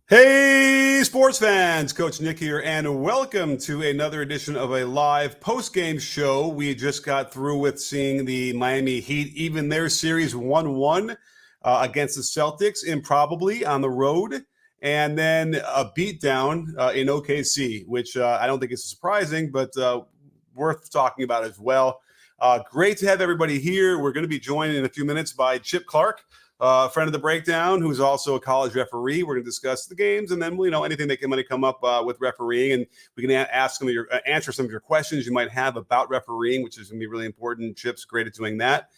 Hey, sports fans, Coach Nick here, and welcome to another edition of a live post-game show. We just got through with seeing the Miami Heat even their series 1-1 against the Celtics, improbably on the road, and then a beatdown in OKC, which I don't think is surprising, but worth talking about as well. Great to have everybody here. We're going to be joined in a few minutes by Chip Clark, friend of the breakdown, who's also a college referee. We're going to discuss the games and then, anything that might come up with refereeing. And we can answer some of your questions you might have about refereeing, which is going to be really important. Chip's great at doing that.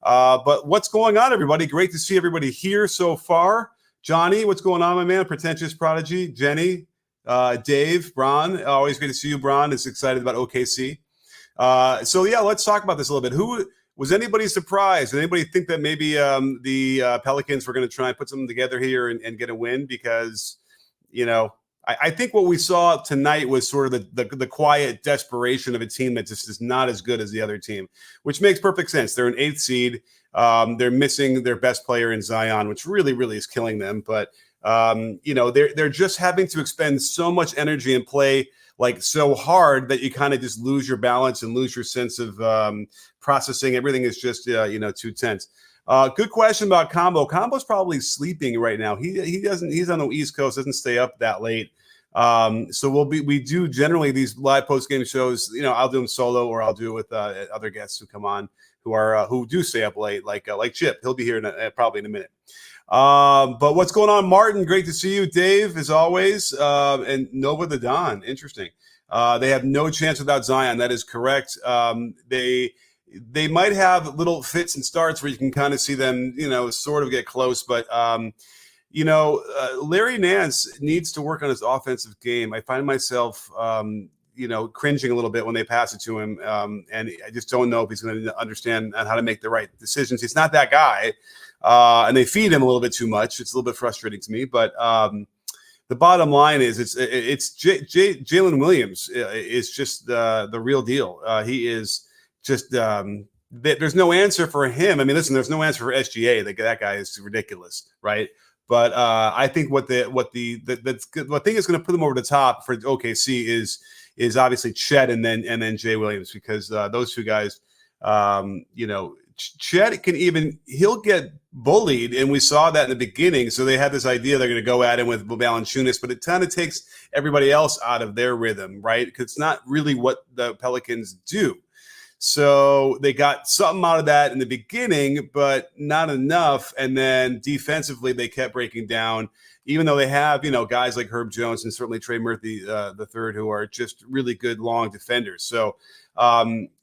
But what's going on, everybody? Great to see everybody here so far. Johnny, what's going on, my man? Pretentious Prodigy, Jenny, Dave, Bron. Always great to see you, Bron. Is excited about OKC. Let's talk about this a little bit. Was anybody surprised? Did anybody think that maybe the Pelicans were going to try and put something together here and get a win? Because, I think what we saw tonight was sort of the quiet desperation of a team that just is not as good as the other team, which makes perfect sense. They're an 8th seed. They're missing their best player in Zion, which really, really is killing them. But, they're just having to expend so much energy and play like so hard that you kind of just lose your balance and lose your sense of processing. Everything is just, too tense. Good question about Combo. Combo's probably sleeping right now. He's on the East Coast, doesn't stay up that late. We do generally these live post game shows, I'll do them solo or I'll do it with other guests who come on who do stay up late, like Chip. He'll be here probably in a minute. But what's going on, Martin? Great to see you. Dave, as always, and Nova the Don. Interesting. They have no chance without Zion. That is correct. They might have little fits and starts where you can kind of see them, sort of get close. But, Larry Nance needs to work on his offensive game. I find myself, cringing a little bit when they pass it to him. And I just don't know if he's going to understand how to make the right decisions. He's not that guy. And they feed him a little bit too much. It's a little bit frustrating to me. But the bottom line is it's Jalen Williams is just the real deal. He is just there's no answer for him. I mean, listen, there's no answer for SGA. That guy is ridiculous, right? But I think what thing is going to put them over the top for OKC is obviously Chet and then Jay Williams, because those two guys, Chet he'll get bullied, and we saw that in the beginning. So they had this idea they're going to go at him with Valanciunas, but it kind of takes everybody else out of their rhythm, right? Because it's not really what the Pelicans do. So they got something out of that in the beginning, but not enough. And then defensively, they kept breaking down, even though they have, guys like Herb Jones and certainly Trey Murphy the third, who are just really good long defenders. So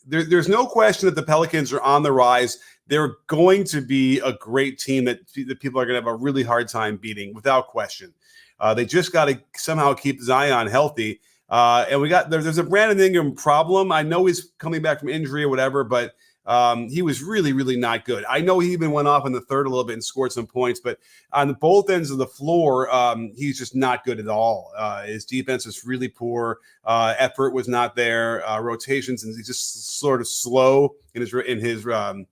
there's no question that the Pelicans are on the rise. They're going to be a great team that people are going to have a really hard time beating, without question. They just got to somehow keep Zion healthy. And there's a Brandon Ingram problem. I know he's coming back from injury or whatever, but he was really, really not good. I know he even went off in the third a little bit and scored some points, but on both ends of the floor, he's just not good at all. His defense is really poor. Effort was not there. Rotations, and he's just sort of slow in his in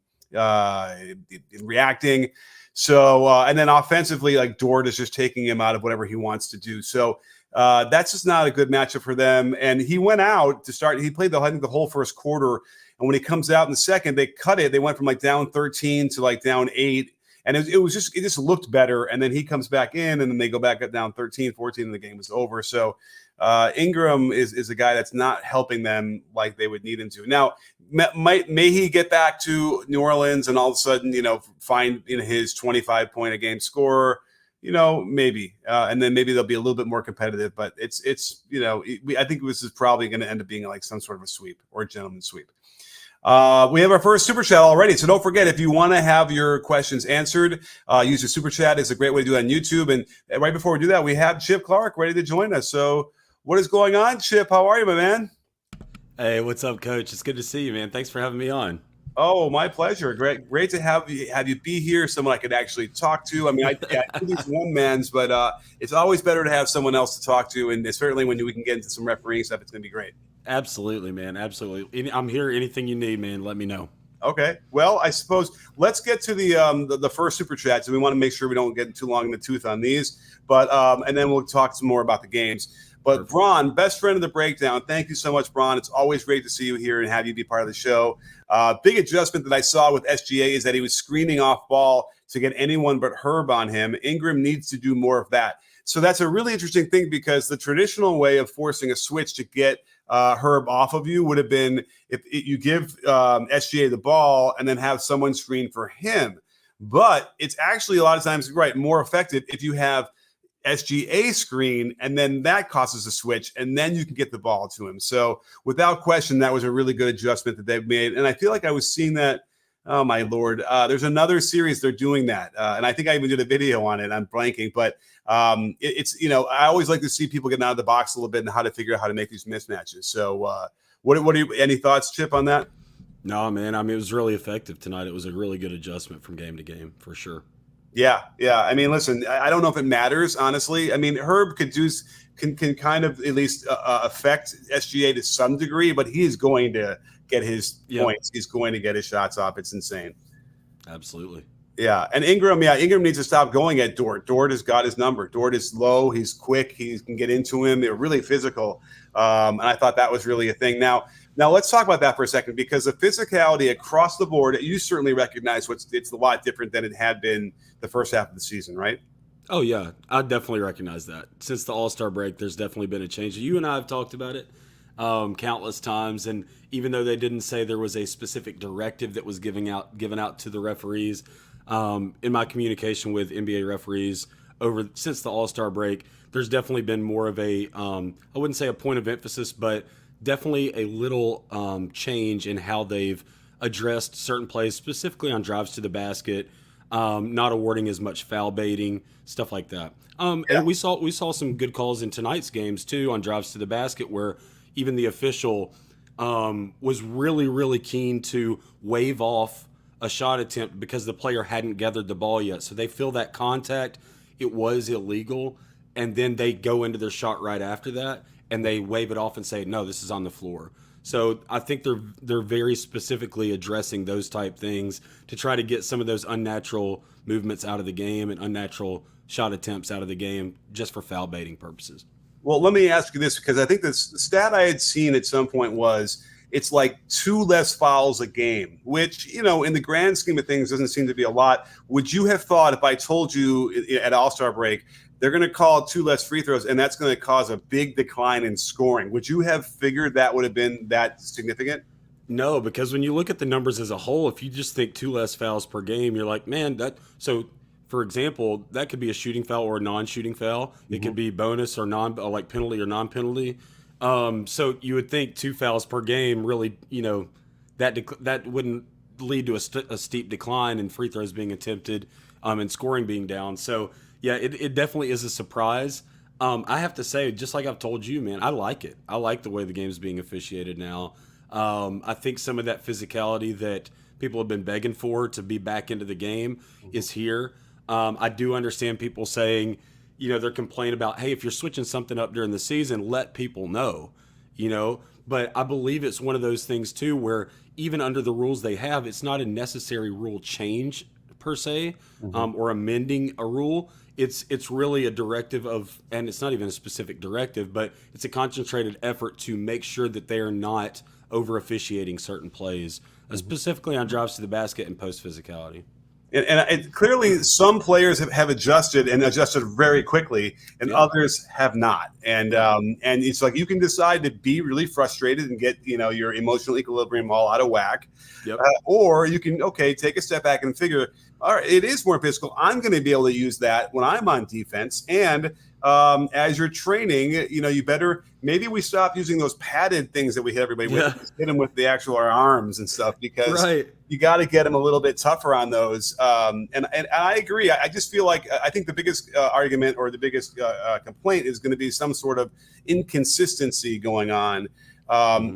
reacting. So, and then offensively, like Dort is just taking him out of whatever he wants to do. So that's just not a good matchup for them. And he went out to start. He played the whole first quarter. And when he comes out in the second, they cut it. They went from down 13 to down 8. And it just looked better. And then he comes back in, and then they go back up down 13, 14, and the game was over. So Ingram is a guy that's not helping them like they would need him to. Now, may he get back to New Orleans and all of a sudden, find his 25-point a game scorer? Maybe. And then maybe they'll be a little bit more competitive. But it's I think this is probably going to end up being some sort of a sweep or a gentleman's sweep. We have our first super chat already. So don't forget, if you want to have your questions answered, use the super chat. It's a great way to do it on YouTube. And right before we do that, we have Chip Clark ready to join us. So what is going on, Chip? How are you, my man? Hey, what's up, Coach? It's good to see you, man. Thanks for having me on. Oh, my pleasure. Great to have you be here. Someone I could actually talk to. I mean, I do these one-mans, but it's always better to have someone else to talk to. And certainly when we can get into some refereeing stuff, it's going to be great. Absolutely, man. Absolutely. I'm here. Anything you need, man, let me know. Okay. Well, I suppose let's get to the first super chats, and we want to make sure we don't get too long in the tooth on these. But and then we'll talk some more about the games. But Perfect. Braun, best friend of the breakdown, thank you so much, Braun. It's always great to see you here and have you be part of the show. Big adjustment that I saw with SGA is that he was screening off ball to get anyone but Herb on him. Ingram needs to do more of that. So that's a really interesting thing because the traditional way of forcing a switch to get Herb off of you would have been if you give SGA the ball and then have someone screen for him. But it's actually a lot of times, right, more effective if you have SGA screen and then that causes a switch and then you can get the ball to him. So without question, that was a really good adjustment that they've made. And I feel like I was seeing that. Oh, my Lord. There's another series they're doing that. And I think I even did a video on it. I'm blanking. But it's, I always like to see people getting out of the box a little bit and how to figure out how to make these mismatches. So what are you, any thoughts, Chip, on that? No, man. I mean, it was really effective tonight. It was a really good adjustment from game to game, for sure. Yeah. I mean, listen, I don't know if it matters, honestly. I mean, Herb can kind of at least affect SGA to some degree, but he is going to get his points. He's going to get his shots off. It's insane. Absolutely. Yeah. And Ingram needs to stop going at Dort. Dort has got his number. Dort is low. He's quick. He can get into him. They're really physical. And I thought that was really a thing. Now let's talk about that for a second, because the physicality across the board, you certainly recognize it's a lot different than it had been the first half of the season, right? Oh, yeah. I definitely recognize that. Since the All-Star break, there's definitely been a change. You and I have talked about it countless times, and even though they didn't say there was a specific directive that was given out to the referees, in my communication with NBA referees since the All-Star break, there's definitely been more of a I wouldn't say a point of emphasis, but definitely a little change in how they've addressed certain plays, specifically on drives to the basket, not awarding as much foul baiting, stuff like that. And we saw some good calls in tonight's games too on drives to the basket, where even the official was really, really keen to wave off a shot attempt because the player hadn't gathered the ball yet. So they feel that contact, it was illegal, and then they go into their shot right after that, and they wave it off and say, no, this is on the floor. So I think they're very specifically addressing those type things to try to get some of those unnatural movements out of the game and unnatural shot attempts out of the game just for foul baiting purposes. Well, let me ask you this, because I think the stat I had seen at some point was it's like 2 less fouls a game, which, in the grand scheme of things doesn't seem to be a lot. Would you have thought, if I told you at All-Star break, they're going to call 2 less free throws and that's going to cause a big decline in scoring, would you have figured that would have been that significant? No, because when you look at the numbers as a whole, if you just think 2 less fouls per game, you're like, man, for example, that could be a shooting foul or a non-shooting foul. It could be bonus or like penalty or non-penalty. So you would think 2 fouls per game really, that wouldn't lead to a steep decline in free throws being attempted and scoring being down. So, yeah, it definitely is a surprise. I have to say, just like I've told you, man, I like it. I like the way the game is being officiated now. I think some of that physicality that people have been begging for to be back into the game is here. I do understand people saying, they're complaining about, hey, if you're switching something up during the season, let people know, But I believe it's one of those things, too, where even under the rules they have, it's not a necessary rule change, per se, or amending a rule. It's really a directive and it's not even a specific directive, but it's a concentrated effort to make sure that they are not over officiating certain plays, specifically on drives to the basket and post physicality. And clearly some players have adjusted very quickly, and others have not. And it's like you can decide to be really frustrated and get your emotional equilibrium all out of whack, or you can take a step back and figure, all right, it is more physical. I'm going to be able to use that when I'm on defense. And as you're training, you better maybe we stop using those padded things that we hit everybody with. Just hit them with the actual arms and stuff, because you got to get them a little bit tougher on those. And I agree. I just feel like I think the biggest argument or the biggest complaint is going to be some sort of inconsistency going on.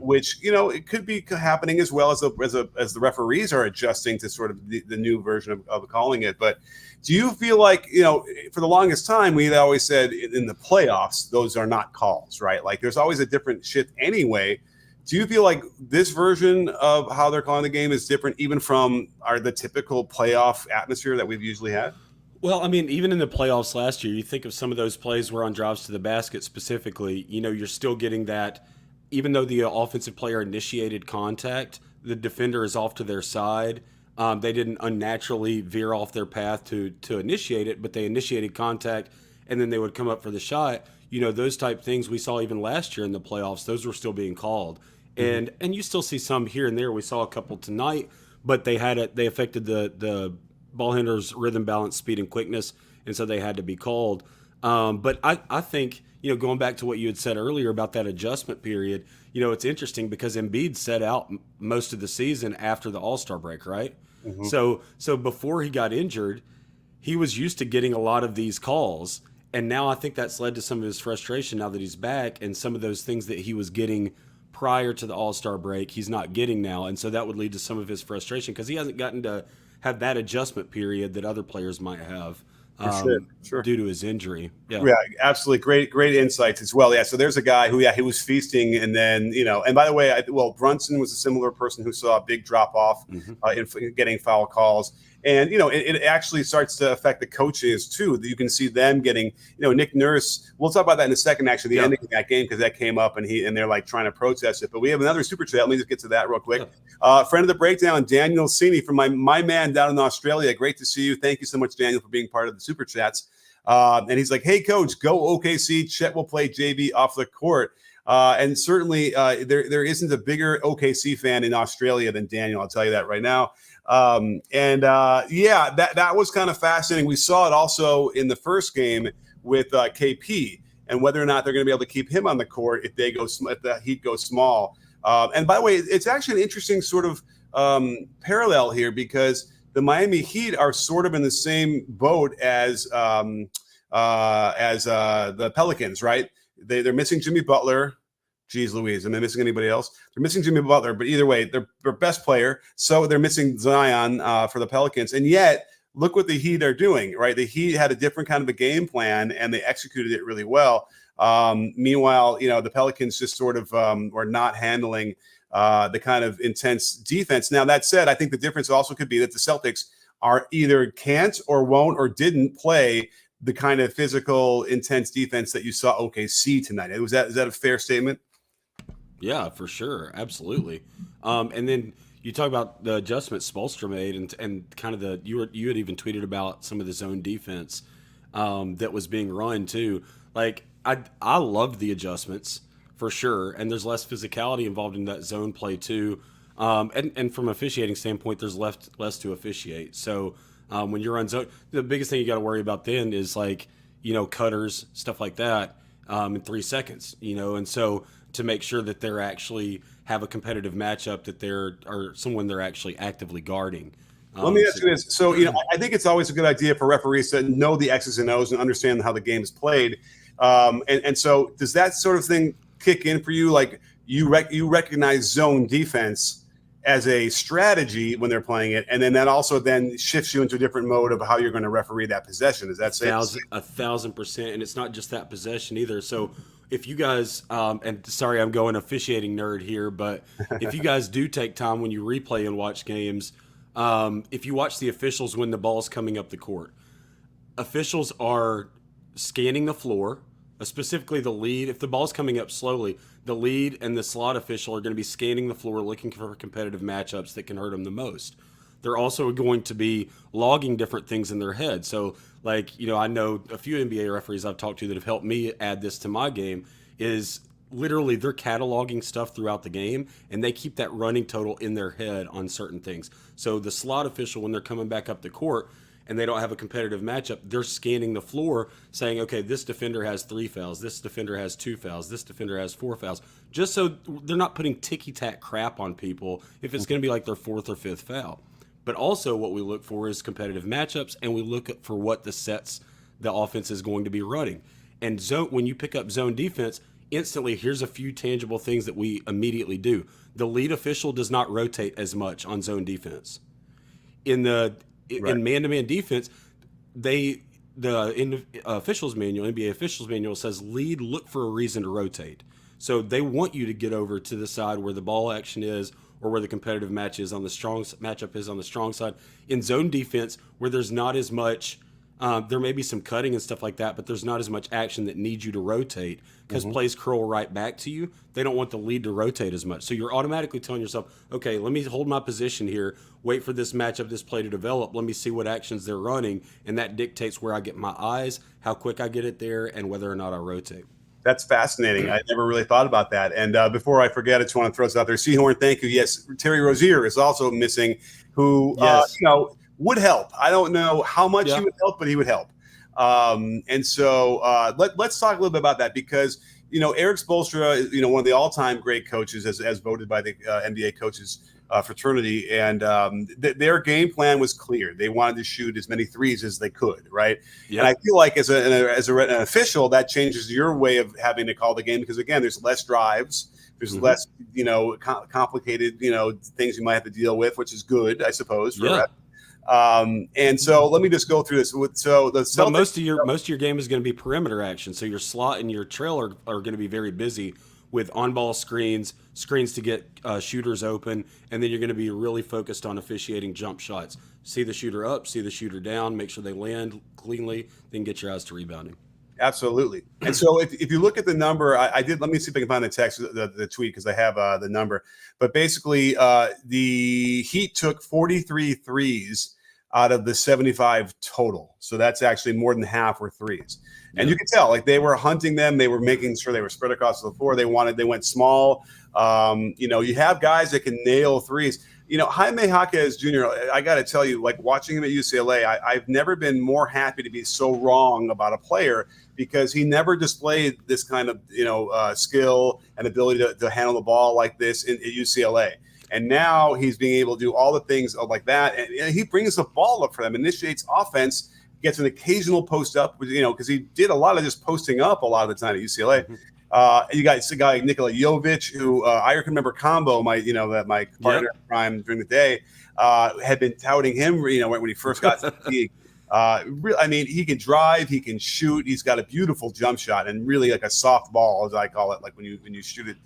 Which it could be happening as well as the referees are adjusting to sort of the new version of calling it. But do you feel like for the longest time we always said in the playoffs those are not calls, right? Like there's always a different shift anyway. Do you feel like this version of how they're calling the game is different, even from the typical playoff atmosphere that we've usually had? Well, I mean, even in the playoffs last year, you think of some of those plays where on drives to the basket specifically, you're still getting that, even though the offensive player initiated contact, the defender is off to their side. They didn't unnaturally veer off their path to initiate it, but they initiated contact and then they would come up for the shot. Those type things we saw even last year in the playoffs, those were still being called. And you still see some here and there. We saw a couple tonight, but they affected the ball handlers' rhythm, balance, speed, and quickness, and so they had to be called. But I think going back to what you had said earlier about that adjustment period, it's interesting because Embiid set out most of the season after the All-Star break, right? So before he got injured, he was used to getting a lot of these calls, and now I think that's led to some of his frustration now that he's back, and some of those things that he was getting prior to the All-Star break, he's not getting now, and so that would lead to some of his frustration because he hasn't gotten to have that adjustment period that other players might have Sure. due to his injury. Yeah, absolutely. Great insights as well. Yeah. So there's a guy who, he was feasting, and then, and by the way, Brunson was a similar person who saw a big drop off in getting foul calls. And, it actually starts to affect the coaches too. You can see them getting, Nick Nurse. We'll talk about that in a second, actually, the ending of that game, because that came up and they're like trying to protest it. But we have another super chat. Let me just get to that real quick. Friend of the breakdown, Daniel Cini from my man down in Australia. Great to see you. Thank you so much, Daniel, for being part of the super chats. And he's like, hey, coach, go OKC. Chet will play JV off the court. And certainly there isn't a bigger OKC fan in Australia than Daniel. I'll tell you that right now. That was kind of fascinating. We saw it also in the first game with KP and whether or not they're going to be able to keep him on the court if the Heat go small. And by the way, it's actually an interesting sort of parallel here because the Miami Heat are sort of in the same boat as the Pelicans, right? They're missing Jimmy Butler. Jeez Louise, am I missing anybody else? They're missing Jimmy Butler, but either way, they're their best player. So they're missing Zion for the Pelicans. And yet, look what the Heat are doing, right? The Heat had a different kind of a game plan, and they executed it really well. Meanwhile, the Pelicans just sort of were not handling the kind of intense defense. Now, that said, I think the difference also could be that the Celtics are either can't or won't or didn't play the kind of physical, intense defense that you saw OKC tonight. Is that a fair statement? Yeah, for sure. Absolutely. And then you talk about the adjustments Spoelstra made and kind of you had even tweeted about some of the zone defense that was being run too. Like I loved the adjustments for sure. And there's less physicality involved in that zone play too. And from officiating standpoint, there's less to officiate. So when you're on zone, the biggest thing you got to worry about then is cutters, stuff like that in 3 seconds, and so to make sure that they're actually have a competitive matchup that someone they're actually actively guarding. Let me ask you this. So, I think it's always a good idea for referees to know the X's and O's and understand how the game is played. And so does that sort of thing kick in for you? Like you recognize zone defense as a strategy when they're playing it, and then that also then shifts you into a different mode of how you're going to referee that possession. Is that safe? 1,000%, and it's not just that possession either. So if you guys, and sorry, I'm going officiating nerd here, but if you guys do take time when you replay and watch games, if you watch the officials when the ball's coming up the court, officials are scanning the floor, specifically the lead. If the ball's coming up slowly, the lead and the slot official are going to be scanning the floor looking for competitive matchups that can hurt them the most. They're also going to be logging different things in their head. So, I know a few NBA referees I've talked to that have helped me add this to my game is literally they're cataloging stuff throughout the game, and they keep that running total in their head on certain things. So the slot official, when they're coming back up the court and they don't have a competitive matchup, they're scanning the floor saying, okay, this defender has 3 fouls, this defender has 2 fouls, this defender has 4 fouls, just so they're not putting ticky-tack crap on people if it's going to be like their 4th or 5th foul. But also what we look for is competitive matchups, and we look for what the sets the offense is going to be running. And when you pick up zone defense, instantly here's a few tangible things that we immediately do. The lead official does not rotate as much on zone defense. In man-to-man defense, the officials manual, NBA officials manual says lead look for a reason to rotate. So they want you to get over to the side where the ball action is, or where the competitive match is on the strong matchup is on the strong side. In zone defense, where there's not as much, there may be some cutting and stuff like that, but there's not as much action that needs you to rotate because plays curl right back to you. They don't want the lead to rotate as much. So you're automatically telling yourself, okay, let me hold my position here, wait for this matchup, this play to develop. Let me see what actions they're running. And that dictates where I get my eyes, how quick I get it there, and whether or not I rotate. That's fascinating. I never really thought about that. And before I forget, I just want to throw this out there. Seahorn, thank you. Yes, Terry Rozier is also missing, who would help. I don't know how much he would help, but he would help. And so let's talk a little bit about that, because Eric Spoelstra is one of the all-time great coaches, as voted by the NBA coaches fraternity, and their game plan was clear. They wanted to shoot as many threes as they could, right? Yep. And I feel like as an official, that changes your way of having to call the game, because again, there's less drives, there's less complicated things you might have to deal with, which is good, I suppose. And so let me just go through this. So the Celtics, most of your game is going to be perimeter action. So your slot and your trail are going to be very busy with on-ball screens to get shooters open, and then you're going to be really focused on officiating jump shots. See the shooter up, see the shooter down, make sure they land cleanly, then get your eyes to rebounding. Absolutely. And so if you look at the number, I did, let me see if I can find the text, the tweet, because I have the number. But basically, the Heat took 43 threes out of the 75 total. So that's actually more than half were threes. And you can tell, like, they were hunting them. They were making sure they were spread across the floor. They went small. You have guys that can nail threes. Jaime Jaquez Jr., I got to tell you, like, watching him at UCLA, I've never been more happy to be so wrong about a player, because he never displayed this kind of, skill and ability to handle the ball like this at UCLA. And now he's being able to do all the things like that. And he brings the ball up for them, initiates offense, gets an occasional post up, because he did a lot of just posting up a lot of the time at UCLA. You got a guy like Nikola Jovic, who I remember Combo, my partner in Prime during the day, had been touting him, when he first got to the league. He can drive, he can shoot, he's got a beautiful jump shot, and really like a soft ball, as I call it, like when you shoot it.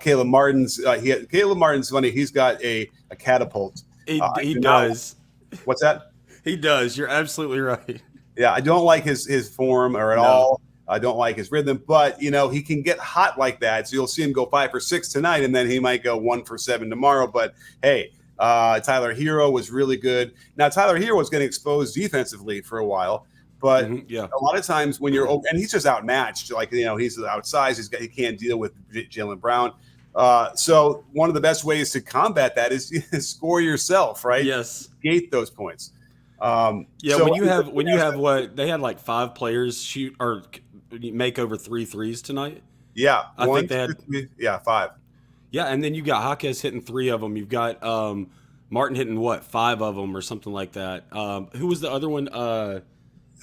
Caleb Martin's funny. He's got a catapult. He does. What's that? He does. You're absolutely right. Yeah, I don't like his form or at all. I don't like his rhythm, but he can get hot like that. So you'll see him go 5 for 6 tonight, and then he might go 1 for 7 tomorrow. But hey, Tyler Hero was really good. Now Tyler Hero was getting exposed defensively for a while, but a lot of times when you're and he's just outmatched. Like he's outsized. He can't deal with Jaylen Brown. So one of the best ways to combat that is score yourself, right? Yes, gate those points. When you have what they had, like 5 players shoot or make over 3 threes tonight. Yeah, I think they had 5. Yeah, and then you got Jaquez hitting 3 of them. You've got Martin hitting 5 of them or something like that. Who was the other one?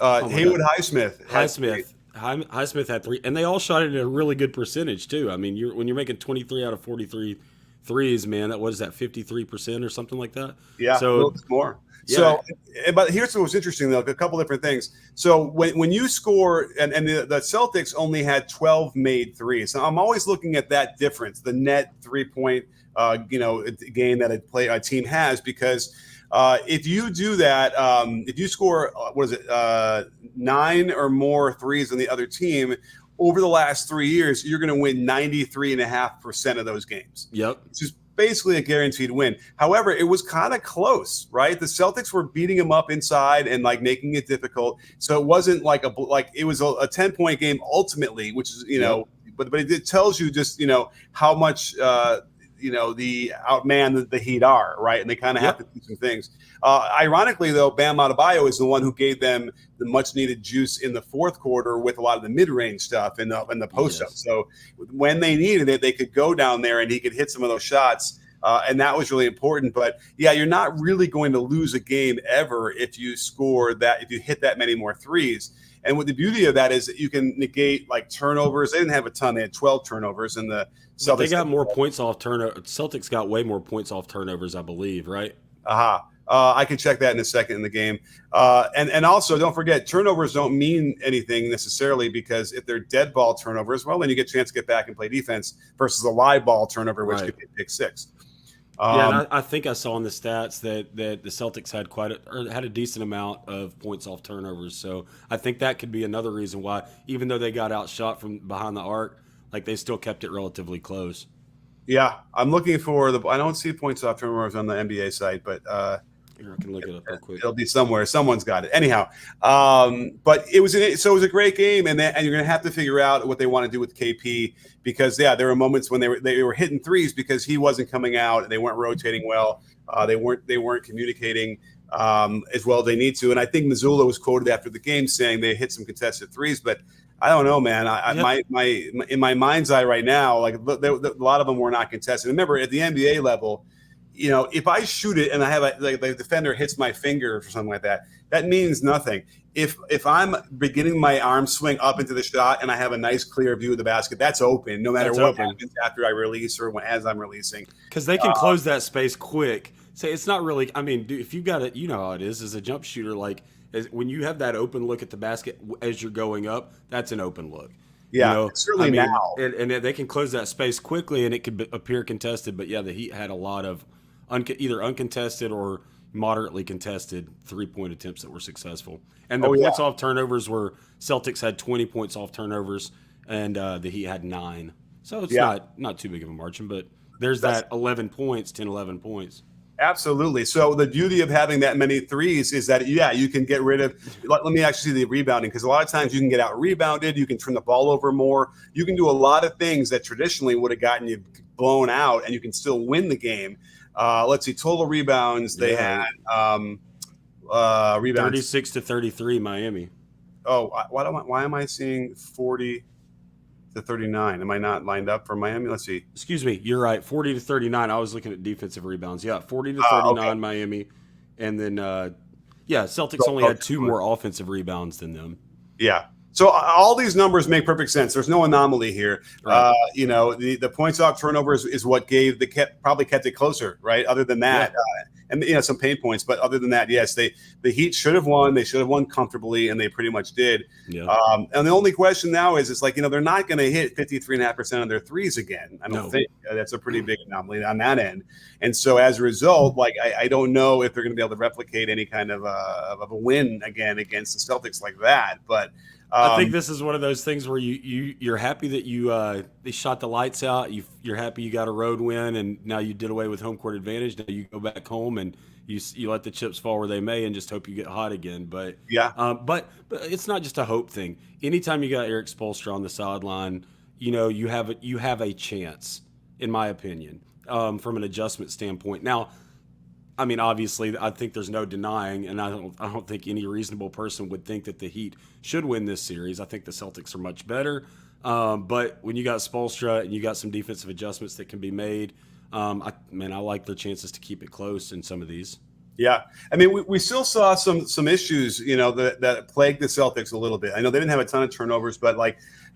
Haywood Highsmith. Highsmith had 3, and they all shot it at a really good percentage too. I mean, when you're making 23 out of 43 threes, man, what is that, 53% or something like that? Yeah, so a little bit more. Yeah. So, but here's what was interesting, though, a couple different things. So when you score, and the Celtics only had 12 made threes. So I'm always looking at that difference, the net 3-point, game that a team has, because if you do that, if you score, 9 or more threes than the other team over the last 3 years, you're going to win 93.5% of those games. Yep. Which is basically a guaranteed win. However, it was kind of close, right? The Celtics were beating them up inside and like making it difficult. So it wasn't like it was a 10-point game ultimately, which is, but it tells you just, how much, the outman the Heat are, right? And they kind of have to do some things. Ironically, though, Bam Adebayo is the one who gave them the much-needed juice in the fourth quarter with a lot of the mid-range stuff and the post-up. Yes. So when they needed it, they could go down there and he could hit some of those shots, and that was really important. But, yeah, you're not really going to lose a game ever if you hit that many more threes. And what the beauty of that is that you can negate like turnovers. They didn't have a ton. They had 12 turnovers, and the Celtics. They got more points off turnover. Celtics got way more points off turnovers, I believe, right? I can check that in a second in the game. And also, don't forget, turnovers don't mean anything necessarily, because if they're dead ball turnovers, well, then you get a chance to get back and play defense versus a live ball turnover, which could be a pick six. Yeah, and I think I saw in the stats that the Celtics had a decent amount of points off turnovers. So I think that could be another reason why, even though they got outshot from behind the arc, like they still kept it relatively close. Yeah, I'm looking for I don't see points off turnovers on the NBA site, but here, I can look it up real quick. It'll be somewhere. Someone's got it. Anyhow, but it was a great game, and you're going to have to figure out what they want to do with KP, because there were moments when they were hitting threes because he wasn't coming out and they weren't rotating well. They weren't communicating as well as they need to. And I think Mazzulla was quoted after the game saying they hit some contested threes, but I don't know, man. In my mind's eye right now, like a lot of them were not contested. Remember, at the NBA level, if I shoot it and I have the defender hits my finger or something like that, that means nothing. If I'm beginning my arm swing up into the shot and I have a nice clear view of the basket, that's open, no matter what happens after I release or as I'm releasing. Because they can close that space quick. So it's not really. I mean, if you got it, you know how it is as a jump shooter. Like when you have that open look at the basket as you're going up, that's an open look. Yeah, certainly now. And they can close that space quickly, and it could appear contested. But yeah, the Heat had a lot of either uncontested or moderately contested 3-point attempts that were successful. And the points off turnovers were Celtics had 20 points off turnovers, and the Heat had 9. So it's not too big of a margin, but there's that 11 points, 10, 11 points. Absolutely. So the beauty of having that many threes is that, you can get rid of – let me actually see the rebounding, because a lot of times you can get out-rebounded. You can turn the ball over more. You can do a lot of things that traditionally would have gotten you blown out, and you can still win the game. Let's see, total rebounds. They had rebounds 36-33 Miami. Oh, why am I seeing 40 to 39? Am I not lined up for Miami? Let's see. Excuse me, you're right. 40 to 39. I was looking at defensive rebounds. Yeah, 40 to 39 Miami, and then Celtics only had 2 more offensive rebounds than them. Yeah. So all these numbers make perfect sense. There's no anomaly here. Right. The points off turnovers is what probably kept it closer, right? Other than that, and some pain points, but other than that, yes, the Heat should have won. They should have won comfortably, and they pretty much did. Yeah. And the only question now is, they're not going to hit 53.5% of their threes again. I don't think that's a pretty big anomaly on that end. And so as a result, I don't know if they're going to be able to replicate any kind of a win again against the Celtics like that, but. I think this is one of those things where you're happy that they shot the lights out. You're happy you got a road win, and now you did away with home court advantage. Now you go back home and you let the chips fall where they may, and just hope you get hot again. But but it's not just a hope thing. Anytime you got Eric Spoelstra on the sideline, you have a chance, in my opinion, from an adjustment standpoint. Now, I mean, obviously, I think there's no denying, and I don't think any reasonable person would think that the Heat should win this series. I think the Celtics are much better. But when you got Spoelstra and you got some defensive adjustments that can be made, I like their chances to keep it close in some of these. Yeah. I mean, we still saw some issues, that plagued the Celtics a little bit. I know they didn't have a ton of turnovers, but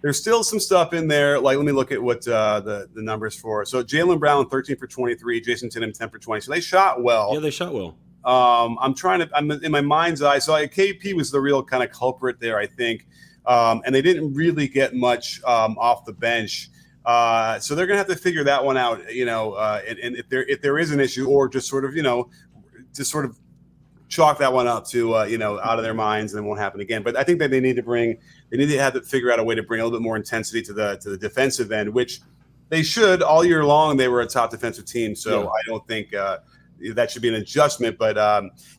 there's still some stuff in there. Let me look at what the numbers for. So Jaylen Brown, 13 for 23, Jason Tatum, 10 for 20. So they shot well. Yeah, they shot well. I'm in my mind's eye. So KP was the real kind of culprit there, I think. And they didn't really get much off the bench. So they're going to have to figure that one out, and if there is an issue, or just sort of chalk that one up to out of their minds, and it won't happen again. But I think that they need to have to figure out a way to bring a little bit more intensity to the defensive end, which they should. All year long they were a top defensive team, so I don't think that should be an adjustment. But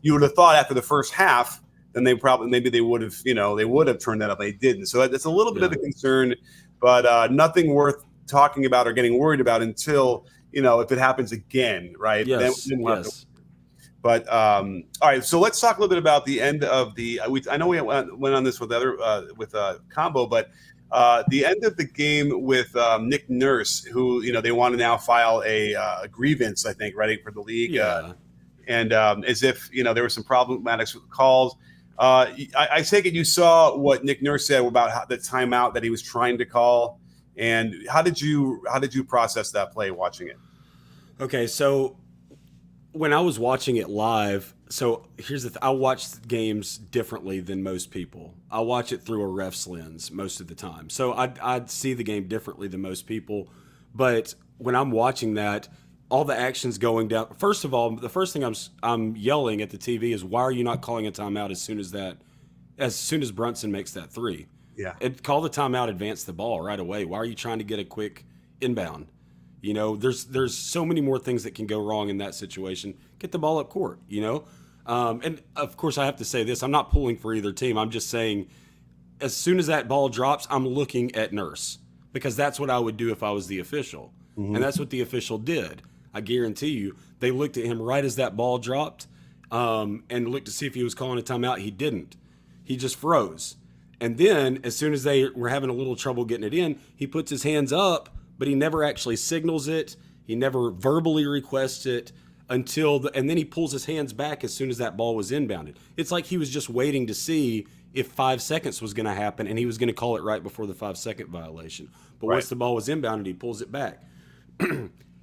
you would have thought after the first half, then they would have turned that up. They didn't, so it's a little bit of a concern, but nothing worth talking about or getting worried about until if it happens again, right? Yes. Then we'll have to. But all right, so let's talk a little bit about the end of the. I know we went on this with Combo, but the end of the game with Nick Nurse, who they want to now file a grievance, I think, right, for the league, and as if there were some problematics with calls. I take it you saw what Nick Nurse said about the timeout that he was trying to call, and how did you process that play watching it? Okay, so when I was watching it live, so here's I watch games differently than most people. I watch it through a ref's lens most of the time. So I'd see the game differently than most people. But when I'm watching that, all the action's going down. First of all, the first thing I'm yelling at the TV is, why are you not calling a timeout as soon as Brunson makes that three? Yeah. Call the timeout, advance the ball right away. Why are you trying to get a quick inbound? You know, there's so many more things that can go wrong in that situation. Get the ball up court, you know? And of course, I have to say this. I'm not pulling for either team. I'm just saying, as soon as that ball drops, I'm looking at Nurse, because that's what I would do if I was the official. Mm-hmm. And that's what the official did. I guarantee you, they looked at him right as that ball dropped, and looked to see if he was calling a timeout. He didn't. He just froze. And then, as soon as they were having a little trouble getting it in, he puts his hands up, but he never actually signals it. He never verbally requests it and then he pulls his hands back as soon as that ball was inbounded. It's like he was just waiting to see if 5 seconds was going to happen, and he was going to call it right before the 5-second violation. But Right. once the ball was inbounded, he pulls it back.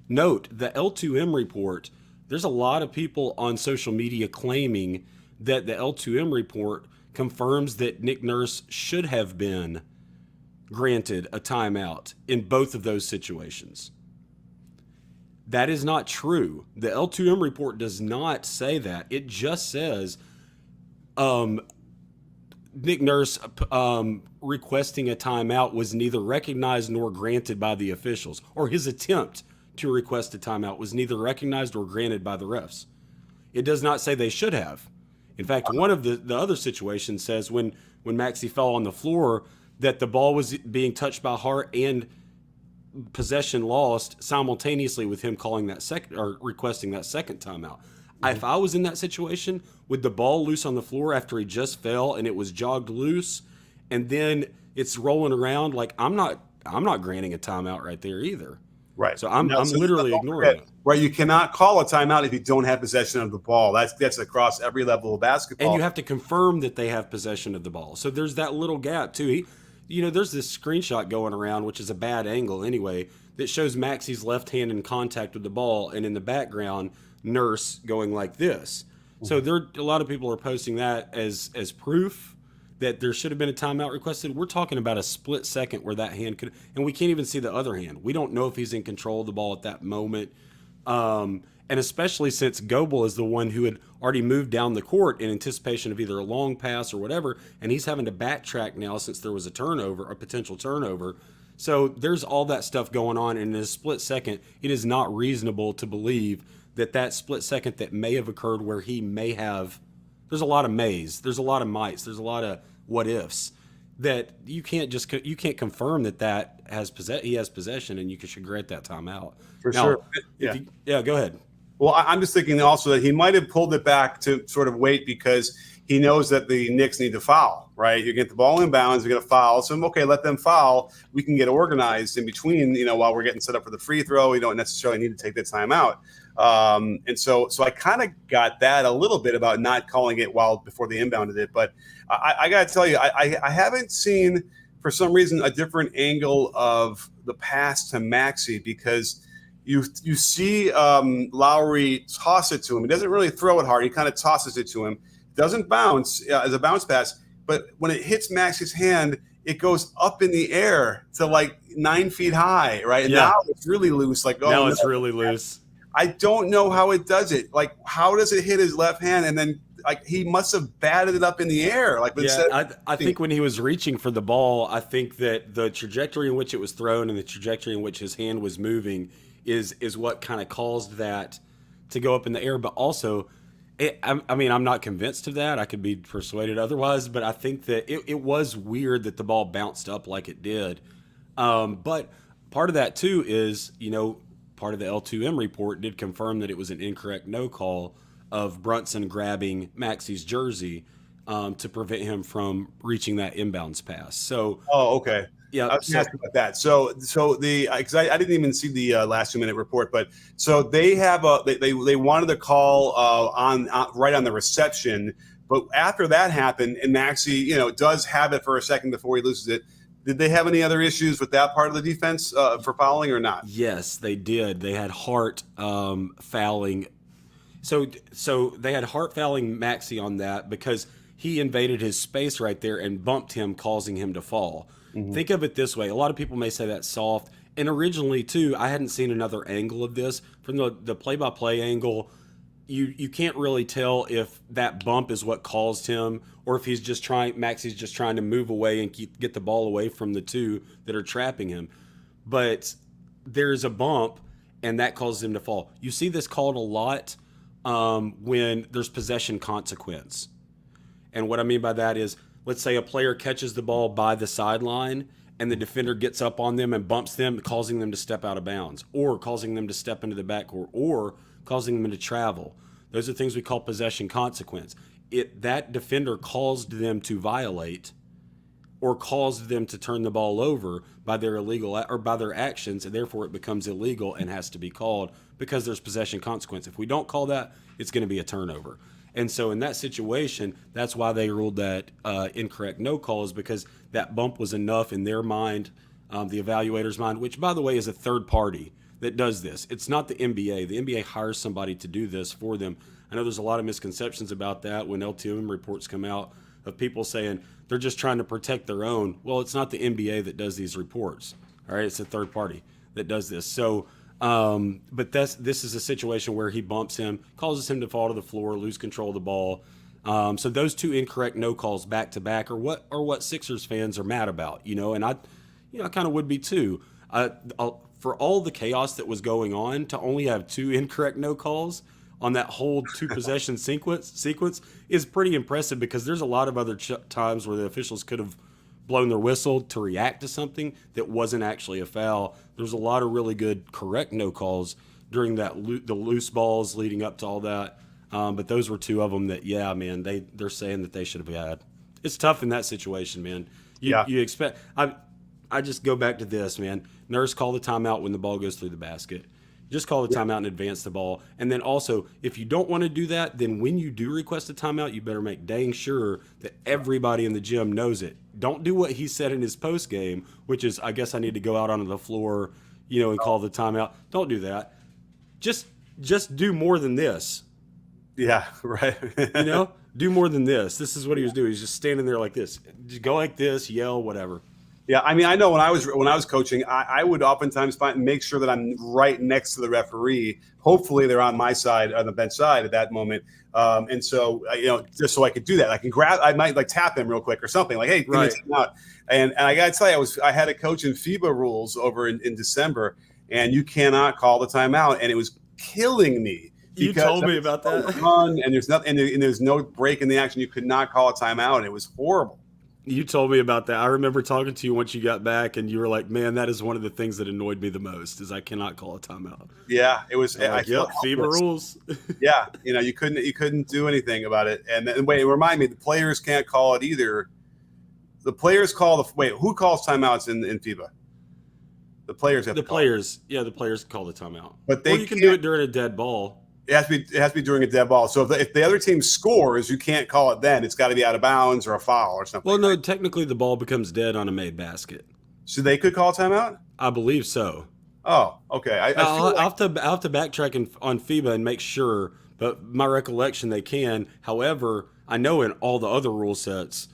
Note, the L2M report, there's a lot of people on social media claiming that the L2M report confirms that Nick Nurse should have been granted a timeout in both of those situations. That is not true. The L2M report does not say that. It just says Nick Nurse requesting a timeout was neither recognized nor granted by the officials, or his attempt to request a timeout was neither recognized or granted by the refs. It does not say they should have. In fact, one of the other situations says when Maxey fell on the floor that the ball was being touched by Hart and possession lost simultaneously with him calling that second or requesting that second timeout. Mm-hmm. If I was in that situation with the ball loose on the floor after he just fell and it was jogged loose and then it's rolling around, like I'm not granting a timeout right there either. Right. So I'm literally ignoring it. Right. You cannot call a timeout if you don't have possession of the ball. That's across every level of basketball. And you have to confirm that they have possession of the ball. So there's that little gap too. There's this screenshot going around, which is a bad angle anyway, that shows Maxey's left hand in contact with the ball, and in the background, Nurse going like this. Mm-hmm. So a lot of people are posting that as proof that there should have been a timeout requested. We're talking about a split second where that hand could, and we can't even see the other hand. We don't know if he's in control of the ball at that moment. And especially since Goebel is the one who had already moved down the court in anticipation of either a long pass or whatever, and he's having to backtrack now since there was a potential turnover. So there's all that stuff going on, and in a split second, it is not reasonable to believe that split second that may have occurred where he may have, there's a lot of mays, there's a lot of mights, there's a lot of what ifs, that you can't confirm that he has possession, and you should grant that timeout. For sure. Yeah, go ahead. Well, I'm just thinking also that he might have pulled it back to sort of wait because he knows that the Knicks need to foul, right? You get the ball inbounds, you're going to foul. So, okay, let them foul. We can get organized in between, while we're getting set up for the free throw. We don't necessarily need to take that time out. And so I kind of got that a little bit about not calling it before they inbounded it. But I got to tell you, I haven't seen, for some reason, a different angle of the pass to Maxey because you see Lowry toss it to him. He doesn't really throw it hard. He kind of tosses it to him. Doesn't bounce as a bounce pass, but when it hits Maxey's hand, it goes up in the air to like 9 feet high, right? And now it's really loose. It's really loose. I don't know how it does it. Like, how does it hit his left hand? And then, he must have batted it up in the air. I think when he was reaching for the ball, I think that the trajectory in which it was thrown and the trajectory in which his hand was moving is what kind of caused that to go up in the air. But also, I'm not convinced of that. I could be persuaded otherwise, but I think that it was weird that the ball bounced up like it did. But part of that too is, part of the L2M report did confirm that it was an incorrect no call of Brunson grabbing Maxey's jersey to prevent him from reaching that inbounds pass. So, okay. Yeah, I was asking about that. So because I didn't even see the last 2 minute report, but so they have they wanted to call on right on the reception, but after that happened and Maxey does have it for a second before he loses it. Did they have any other issues with that part of the defense for fouling or not? Yes, they did. They had Hart fouling. So they had Hart fouling Maxey on that because he invaded his space right there and bumped him, causing him to fall. Mm-hmm. Think of it this way: a lot of people may say that's soft, and originally too, I hadn't seen another angle of this from the play-by-play angle. You can't really tell if that bump is what caused him, or if Maxey's just trying to move away and get the ball away from the two that are trapping him. But there's a bump, and that causes him to fall. You see this called a lot when there's possession consequence. And what I mean by that is, let's say a player catches the ball by the sideline and the defender gets up on them and bumps them, causing them to step out of bounds, or causing them to step into the backcourt, or causing them to travel. Those are things we call possession consequence. That defender caused them to violate or caused them to turn the ball over by their illegal or by their actions, and therefore it becomes illegal and has to be called because there's possession consequence. If we don't call that, it's going to be a turnover. And so in that situation, that's why they ruled that incorrect no call, is because that bump was enough in their mind, the evaluator's mind, which, by the way, is a third party that does this. It's not the NBA. The NBA hires somebody to do this for them. I know there's a lot of misconceptions about that when LTM reports come out of people saying they're just trying to protect their own. Well, it's not the NBA that does these reports. All right, it's a third party that does this. So, but this is a situation where he bumps him, causes him to fall to the floor, lose control of the ball. So those two incorrect no calls back to back are what Sixers fans are mad about, and I kind of would be too. For all the chaos that was going on, to only have two incorrect no calls on that whole two possession sequence is pretty impressive, because there's a lot of other times where the officials could have blown their whistle to react to something that wasn't actually a foul. There's a lot of really good correct no calls during the loose balls leading up to all that. But those were two of them that, yeah, man, they're saying that they should have had. It's tough in that situation, man. You expect. I just go back to this, man. Nurse, call the timeout when the ball goes through the basket. Just call the timeout and advance the ball. And then also, if you don't want to do that, then when you do request a timeout, you better make dang sure that everybody in the gym knows it. Don't do what he said in his post game, which is, I guess I need to go out onto the floor, and call the timeout. Don't do that. Just do more than this. Yeah, right. Do more than this. This is what he was doing. He's just standing there like this. Just go like this, yell, whatever. Yeah, I mean, I know when I was coaching, I would oftentimes make sure that I'm right next to the referee. Hopefully, they're on my side, on the bench side at that moment, and so just so I could do that, I might tap him real quick or something, like, hey, give me a timeout. And I got to tell you, I had a coach in FIBA rules over in December, and you cannot call the timeout, and it was killing me. You told me about that. And there's nothing, and there's no break in the action. You could not call a timeout, and it was horrible. You told me about that. I remember talking to you once you got back, and you were like, "Man, that is one of the things that annoyed me the most, is I cannot call a timeout." Yeah, it was. Yep, FIBA rules. Yeah, you couldn't do anything about it. And then, wait, remind me, the players can't call it either. The players call who calls timeouts in FIBA? The players have to call it. Yeah, the players call the timeout. But you can do it during a dead ball. It has to be during a dead ball. So if the other team scores, you can't call it then. It's got to be out of bounds or a foul or something. Well, no, technically the ball becomes dead on a made basket. So they could call a timeout? I believe so. Oh, okay. I'll have to backtrack on FIBA and make sure, but my recollection, they can. However, I know in all the other rule sets,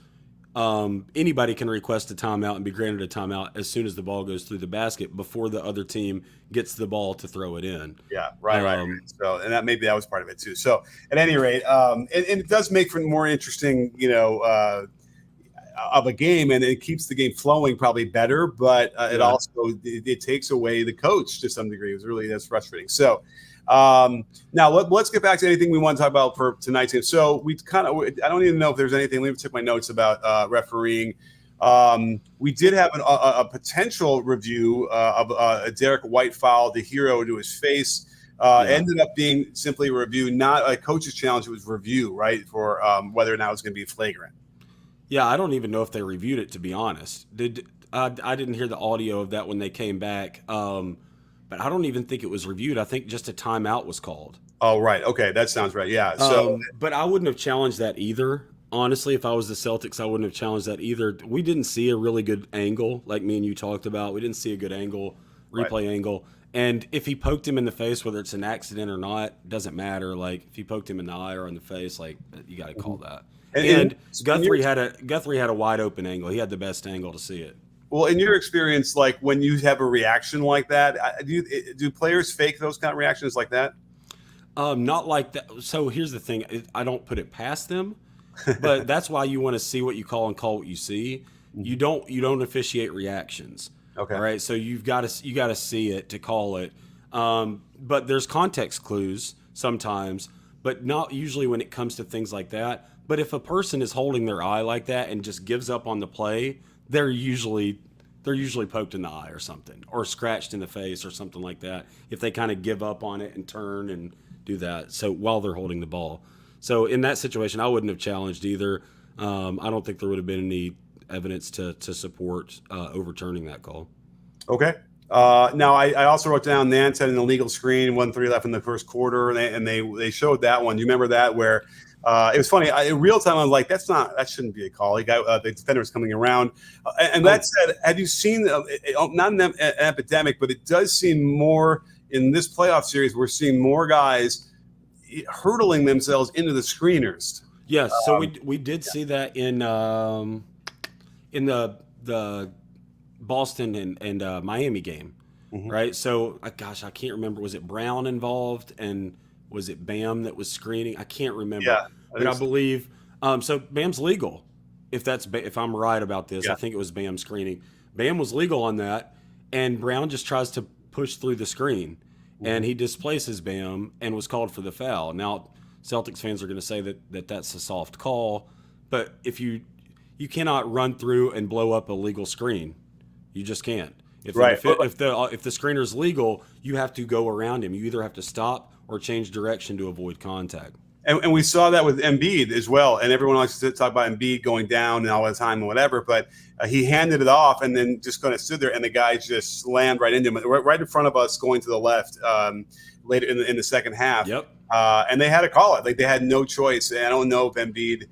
anybody can request a timeout and be granted a timeout as soon as the ball goes through the basket, before the other team gets the ball to throw it in. Yeah, right. So, and that was part of it too. So, at any rate, and it does make for more interesting, of a game, and it keeps the game flowing probably better. But it also it takes away the coach to some degree. That's frustrating. So. Now let's get back to anything we want to talk about for tonight's game. So I don't even know if there's anything. Let me check my notes about refereeing. We did have a potential review of a Derek White foul, the hero to his face. Ended up being simply a review, not a coach's challenge. It was review, right, for whether or not it was going to be flagrant. Yeah, I don't even know if they reviewed it, to be honest. I didn't hear the audio of that when they came back. But I don't even think it was reviewed. I think just a timeout was called. Oh, right. Okay, that sounds right. Yeah. So, but I wouldn't have challenged that either. Honestly, if I was the Celtics, I wouldn't have challenged that either. We didn't see a really good angle, like me and you talked about. We didn't see a good angle, replay angle. And if he poked him in the face, whether it's an accident or not, doesn't matter. Like if he poked him in the eye or in the face, like you got to call that. And Guthrie had a wide open angle. He had the best angle to see it. Well, in your experience, like when you have a reaction like that, do players fake those kind of reactions like that? Not like that. So here's the thing: I don't put it past them, but that's why you want to see what you call and call what you see. You don't officiate reactions. Okay. All right. So you got to see it to call it. But there's context clues sometimes, but not usually when it comes to things like that. But if a person is holding their eye like that and just gives up on the play, they're usually poked in the eye or something, or scratched in the face or something like that. If they kind of give up on it and turn and do that, so while they're holding the ball. So in that situation, I wouldn't have challenged either. I don't think there would have been any evidence to support overturning that call. Okay. Now I also wrote down Nance had an illegal screen, 1-3 left in the first quarter, and they showed that one. You remember that where it was funny. In real time, I was like, that shouldn't be a call. The defender was coming around. And that said, have you seen, not an epidemic, but it does seem more in this playoff series, we're seeing more guys hurtling themselves into the screeners. Yes, so we did see that in the Boston and Miami game, right? So, gosh, I can't remember. Was it Brown involved, and was it Bam that was screening? I can't remember. Yeah, but I believe so. Bam's legal. If I'm right about this, I think it was Bam screening. Bam was legal on that, and Brown just tries to push through the screen, and he displaces Bam and was called for the foul. Now, Celtics fans are going to say that that's a soft call, but if you cannot run through and blow up a legal screen, you just can't. If the screener's legal, you have to go around him. You either have to stop or change direction to avoid contact. And we saw that with Embiid as well. And everyone likes to talk about Embiid going down and all the time and whatever. But he handed it off and then just kind of stood there, and the guy just slammed right into him, right in front of us, going to the left later in the second half. Yep. And they had to call it. Like they had no choice. And I don't know if Embiid,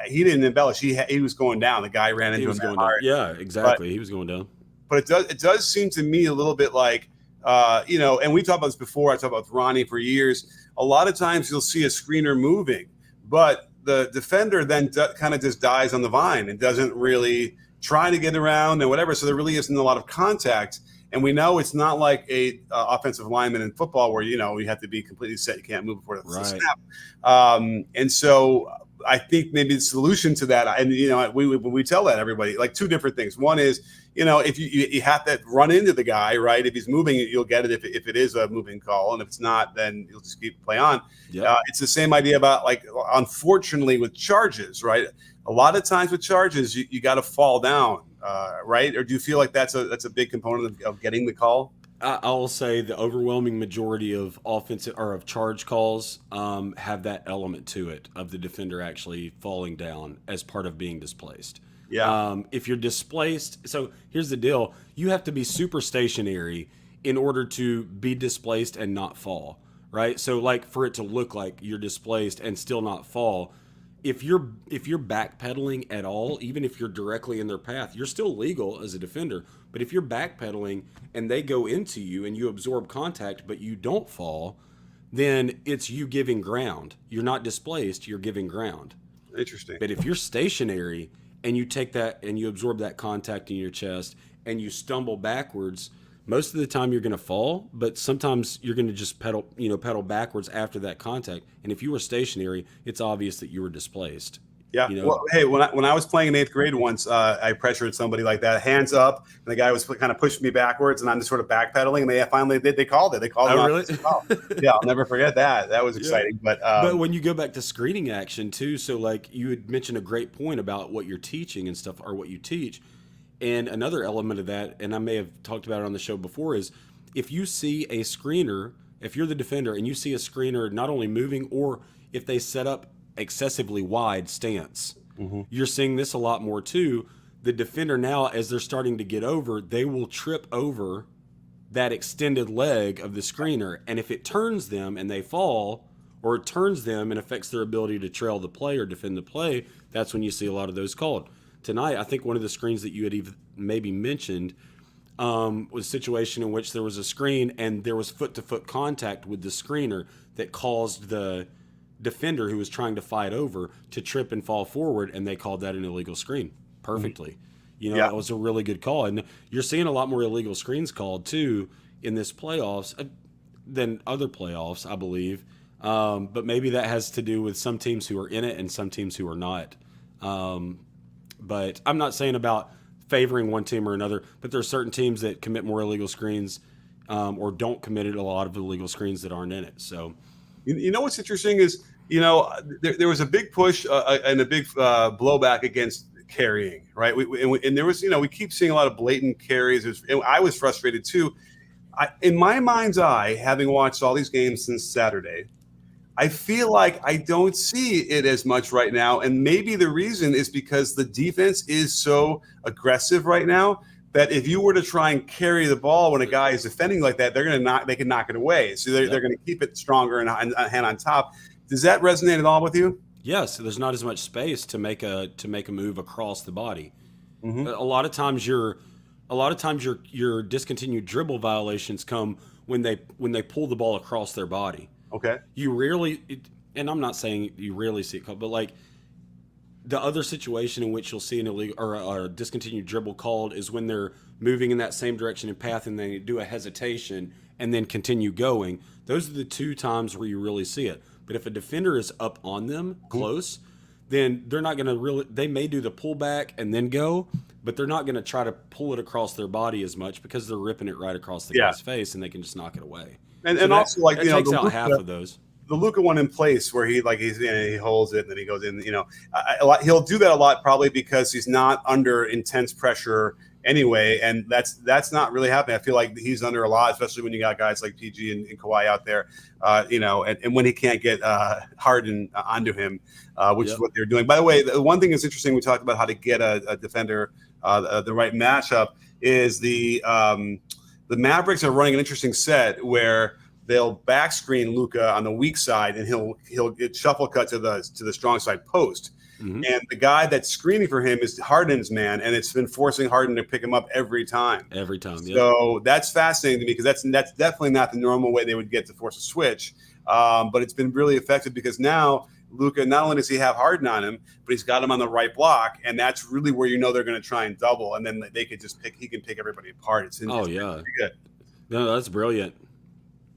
he didn't embellish. He was going down. The guy ran into him going hard. down. Yeah, exactly. He was going down. But it does seem to me a little bit like, and we talked about this before. I talked about Ronnie for years. A lot of times you'll see a screener moving, but the defender then kind of just dies on the vine and doesn't really try to get around and whatever. So there really isn't a lot of contact. And we know it's not like a offensive lineman in football where, you have to be completely set. You can't move before the snap. And so I think maybe the solution to that, and we tell that everybody, like two different things. One is, if you have to run into the guy, right? If he's moving, you'll get it if it is a moving call, and if it's not, then you'll just keep play on. Yep. It's the same idea about, like, unfortunately with charges, right? A lot of times with charges, you got to fall down, right? Or do you feel like that's a big component of getting the call? I'll say the overwhelming majority of offensive or of charge calls have that element to it of the defender actually falling down as part of being displaced. Yeah. If you're displaced, so here's the deal: you have to be super stationary in order to be displaced and not fall, right? So, like, for it to look like you're displaced and still not fall, if you're backpedaling at all, even if you're directly in their path, you're still legal as a defender. But if you're backpedaling and they go into you and you absorb contact but you don't fall, then it's you giving ground. You're not displaced, you're giving ground. Interesting. But if you're stationary and you take that and you absorb that contact in your chest and you stumble backwards, most of the time you're going to fall, but sometimes you're going to just pedal backwards after that contact. And if you were stationary, it's obvious that you were displaced. Yeah. Well, hey, when I was playing in 8th grade once, I pressured somebody like that, hands up, and the guy was kind of pushing me backwards, and I'm just sort of backpedaling, and they finally did. They called it. They called it. Oh, really? Yeah, I'll never forget that. That was exciting. Yeah. But when you go back to screening action too, so like you had mentioned a great point about what you're teaching and stuff, or what you teach. And another element of that, and I may have talked about it on the show before, is if you see a screener, if you're the defender and you see a screener not only moving, or if they set up excessively wide stance, you're seeing this a lot more too. The defender now, as they're starting to get over, they will trip over that extended leg of the screener. And if it turns them and they fall, or it turns them and affects their ability to trail the play or defend the play, that's when you see a lot of those called. Tonight, I think one of the screens that you had even maybe mentioned, was a situation in which there was a screen and there was foot-to-foot contact with the screener that caused the defender who was trying to fight over to trip and fall forward, and they called that an illegal screen perfectly. You know, Yeah. that was a really good call. And you're seeing a lot more illegal screens called, too, in this playoffs than other playoffs, I believe. But maybe that has to do with some teams who are in it and some teams who are not. But I'm not saying about favoring one team or another, but there are certain teams that commit more illegal screens or don't commit a lot of illegal screens that aren't in it. So, You know what's interesting is, there was a big push and a big blowback against carrying, right? And there was, we keep seeing a lot of blatant carries. And I was frustrated too. In my mind's eye, having watched all these games since Saturday, I feel like I don't see it as much right now. And maybe the reason is because the defense is so aggressive right now that if you were to try and carry the ball when a guy is defending like that, they can knock it away. So they're going to keep it stronger and hand on top. Does that resonate at all with you? yes, there's not as much space to make a move across the body. Mm-hmm. A lot of times your discontinued dribble violations come when they pull the ball across their body. Okay. You rarely, and I'm not saying you rarely see it called, but like the other situation in which you'll see an illegal or a discontinued dribble called is when they're moving in that same direction and path and they do a hesitation and then continue going. Those are the two times where you really see it. But if a defender is up on them close, then they're not going to really, they may do the pullback and then go, but they're not going to try to pull it across their body as much because they're ripping it right across the guy's face and they can just knock it away. And So also, like, that takes out half of those. The Luka one in place where he holds it and then he goes in. He'll do that a lot probably because he's not under intense pressure anyway, and that's not really happening. I feel like he's under a lot, especially when you got guys like PG and Kawhi out there, and when he can't get Harden onto him, which is what they're doing. By the way, the one thing that's interesting, we talked about how to get a defender the right matchup is the Mavericks are running an interesting set where they'll back screen Luka on the weak side, and he'll get shuffle cut to the strong side post. Mm-hmm. And the guy that's screening for him is Harden's man, and it's been forcing Harden to pick him up every time. Every time, yeah. So that's fascinating to me because that's definitely not the normal way they would get to force a switch. But it's been really effective because now Luka, not only does he have Harden on him, but he's got him on the right block, and that's really where they're going to try and double, and then they could just he can pick everybody apart. It's pretty good. No, that's brilliant.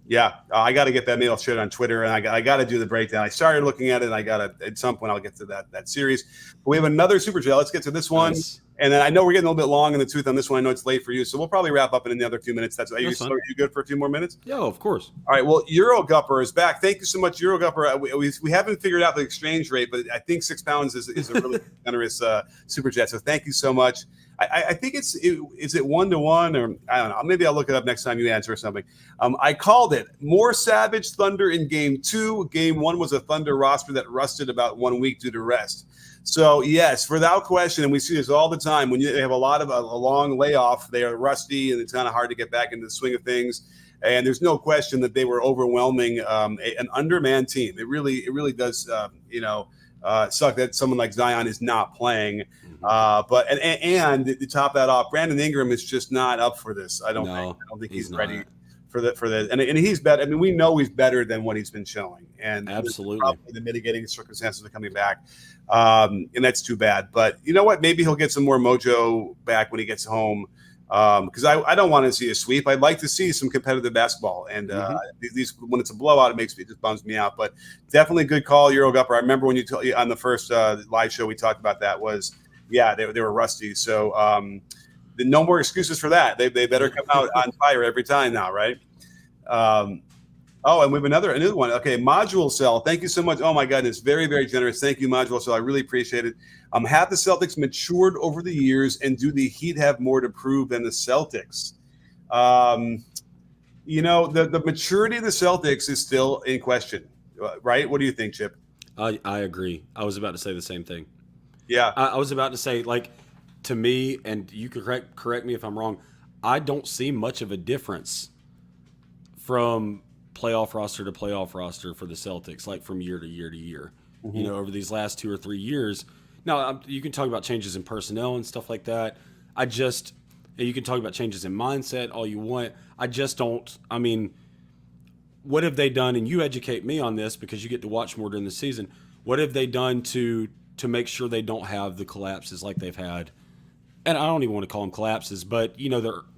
Yeah, I got to get that. Maybe I'll share it on Twitter, and I got to do the breakdown. I started looking at it, and I got to at some point I'll get to that series. But we have another super chat. Let's get to this one, and then I know we're getting a little bit long in the tooth on this one. I know it's late for you, so we'll probably wrap up in another few minutes. Are you good for a few more minutes? Yeah, of course. All right. Well, Eurogupper is back. Thank you so much, Eurogupper. We haven't figured out the exchange rate, but I think £6 is a really generous super chat. So thank you so much. I think is it 1-to-1 or I don't know. Maybe I'll look it up next time you answer or something. I called it more savage Thunder in Game 2. Game 1 was a Thunder roster that rusted about 1 week due to rest. So yes, without question, and we see this all the time when you have a long layoff, they are rusty and it's kind of hard to get back into the swing of things. And there's no question that they were overwhelming an undermanned team. It really does suck that someone like Zion is not playing. But to top that off, Brandon Ingram is just not up for this. I don't think he's ready for the and he's better. I mean, we know he's better than what he's been showing, and absolutely probably the mitigating circumstances are coming back, and that's too bad. But you know what? Maybe he'll get some more mojo back when he gets home. Because I don't want to see a sweep. I'd like to see some competitive basketball, and these when it's a blowout, it just bums me out. But definitely good call, Eurogupper. I remember when you on the first live show we talked about that was they were rusty. So no more excuses for that. They better come out on fire every time now, right? And we have another one. Okay, Module Cell. Thank you so much. Oh my goodness, very, very generous. Thank you, Module Cell. I really appreciate it. Have the Celtics matured over the years, and do the Heat have more to prove than the Celtics? The maturity of the Celtics is still in question, right? What do you think, Chip? I agree. I was about to say the same thing. Yeah, I was about to say, like, to me, and you could correct me if I'm wrong, I don't see much of a difference from playoff roster to playoff roster for the Celtics, like from year to year to year. Mm-hmm. Over these last 2 or 3 years. Now, you can talk about changes in personnel and stuff like that. And you can talk about changes in mindset all you want. I just don't. I mean, what have they done? And you educate me on this because you get to watch more during the season. What have they done to make sure they don't have the collapses like they've had? And I don't even want to call them collapses, but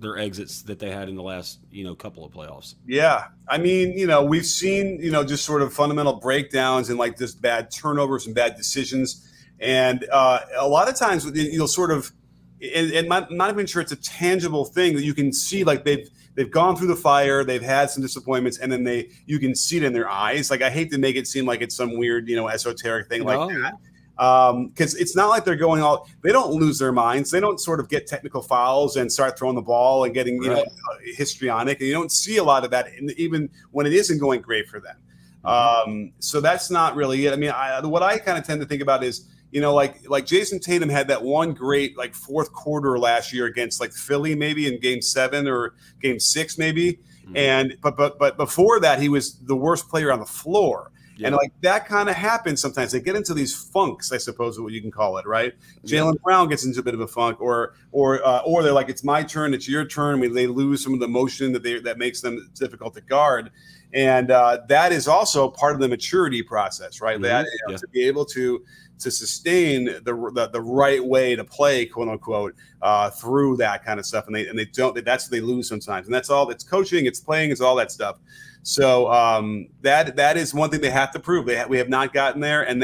their exits that they had in the last couple of playoffs. Yeah, I mean, we've seen just sort of fundamental breakdowns and like just bad turnovers and bad decisions, and a lot of times you'll sort of, and not even sure it's a tangible thing that you can see, like they've gone through the fire, they've had some disappointments, and then you can see it in their eyes. Like I hate to make it seem like it's some weird esoteric thing like that. Because it's not like they're they don't lose their minds. They don't sort of get technical fouls and start throwing the ball and getting, histrionic. And you don't see a lot of that, even when it isn't going great for them. So that's not really it. I mean, what I kind of tend to think about is, like Jason Tatum had that one great like fourth quarter last year against like Philly, maybe in Game 7 or Game 6, maybe. And but before that, he was the worst player on the floor. Yeah. And like that kind of happens sometimes. They get into these funks, I suppose, what you can call it, right? Jaylen Brown gets into a bit of a funk, or they're like, it's my turn, it's your turn. They lose some of the motion that makes them difficult to guard, and that is also part of the maturity process, right? That to be able to sustain the right way to play, quote unquote, through that kind of stuff, and they don't. That's what they lose sometimes, and that's all. It's coaching, it's playing, it's all that stuff. So that is one thing they have to prove. We have not gotten there, and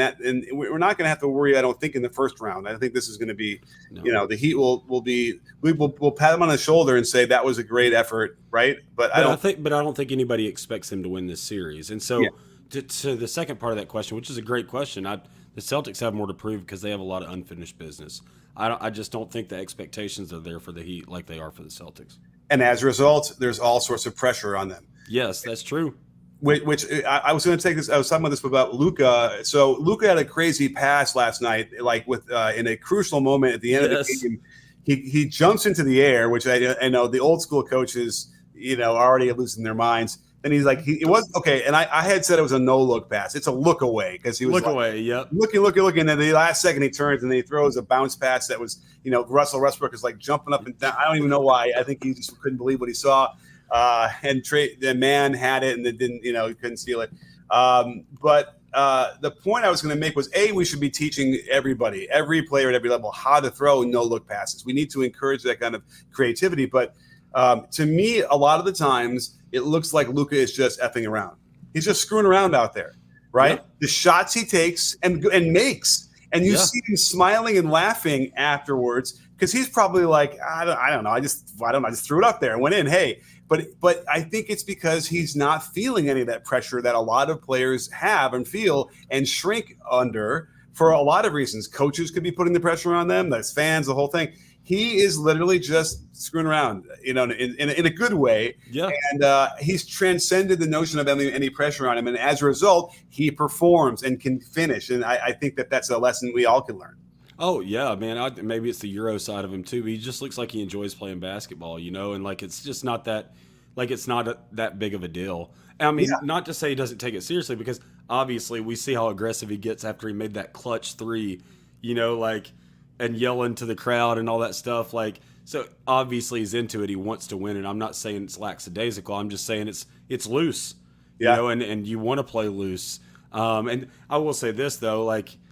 we're not going to have to worry. I don't think in the first round. I think this is going to be, the Heat will pat them on the shoulder and say that was a great effort, right? But I don't think anybody expects them to win this series. And so to the second part of that question, which is a great question, the Celtics have more to prove because they have a lot of unfinished business. I just don't think the expectations are there for the Heat like they are for the Celtics. And as a result, there's all sorts of pressure on them. Yes, that's true. Which I was going to take this. I was talking about this about Luka. So Luka had a crazy pass last night, like with in a crucial moment at the end of the game. He jumps into the air, which I know the old school coaches, already losing their minds. And he's like, it was okay. And I had said it was a no look pass. It's a look away because he was away. Yep. Looking. And then the last second he turns and he throws a bounce pass that was, Russell Westbrook is like jumping up and down. I don't even know why. I think he just couldn't believe what he saw. And the man had it and it didn't, he couldn't steal it. But the point I was going to make was, we should be teaching every player at every level, how to throw no look passes. We need to encourage that kind of creativity. But to me, a lot of the times it looks like Luka is just effing around. He's just screwing around out there, right? Yeah. The shots he takes and makes, and you see him smiling and laughing afterwards because he's probably like, I don't know, I just threw it up there and went in. Hey. But I think it's because he's not feeling any of that pressure that a lot of players have and feel and shrink under for a lot of reasons. Coaches could be putting the pressure on them, the fans, the whole thing. He is literally just screwing around, in a good way. Yeah. And he's transcended the notion of any pressure on him. And as a result, he performs and can finish. And I think that's a lesson we all can learn. Oh, yeah, man. Maybe it's the Euro side of him, too. He just looks like he enjoys playing basketball, and like it's just not that – like it's not that big of a deal. I mean, not to say he doesn't take it seriously because obviously we see how aggressive he gets after he made that clutch three, and yelling to the crowd and all that stuff. Like, so obviously he's into it. He wants to win, and I'm not saying it's lackadaisical. I'm just saying it's loose, and you want to play loose. And I will say this, though, like –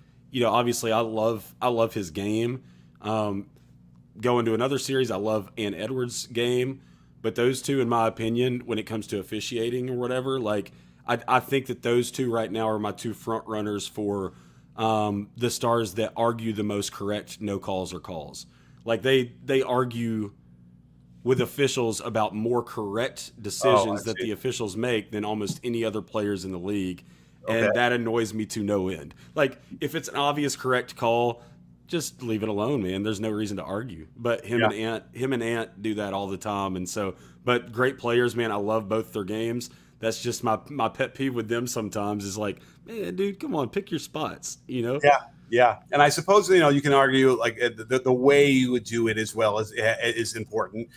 obviously I love his game. Going to another series, I love Ant Edwards' game. But those two, in my opinion, when it comes to officiating or whatever, like I think that those two right now are my two front runners for the stars that argue the most correct no calls or calls. Like they argue with officials about more correct decisions that the officials make than almost any other players in the league. And that annoys me to no end. Like, if it's an obvious correct call, just leave it alone, man. There's no reason to argue. But him and Ant do that all the time. And so, but great players, man. I love both their games. That's just my pet peeve with them sometimes is like, man, dude, come on, pick your spots, Yeah. And I suppose, you can argue like the way you would do it as well is important.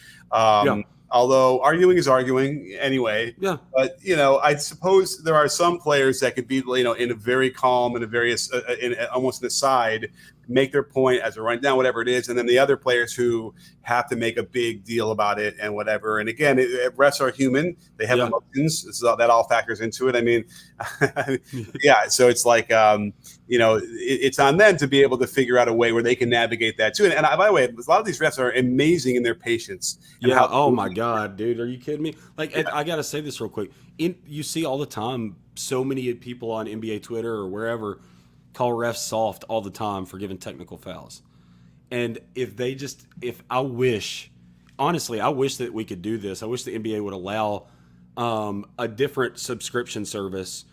Although arguing is arguing anyway. Yeah. But, I suppose there are some players that could be, in a very calm and a very, in almost an aside, make their point as they're running down, whatever it is, and then the other players who have to make a big deal about it and whatever. And again, refs are human; they have emotions. That all factors into it. I mean, yeah. So it's like it's on them to be able to figure out a way where they can navigate that too. And by the way, a lot of these refs are amazing in their patience. Yeah. Oh my God, dude, are you kidding me? Like, I gotta say this real quick. You see all the time, so many people on NBA Twitter or wherever call refs soft all the time for giving technical fouls. And honestly, I wish that we could do this. I wish the NBA would allow a different subscription service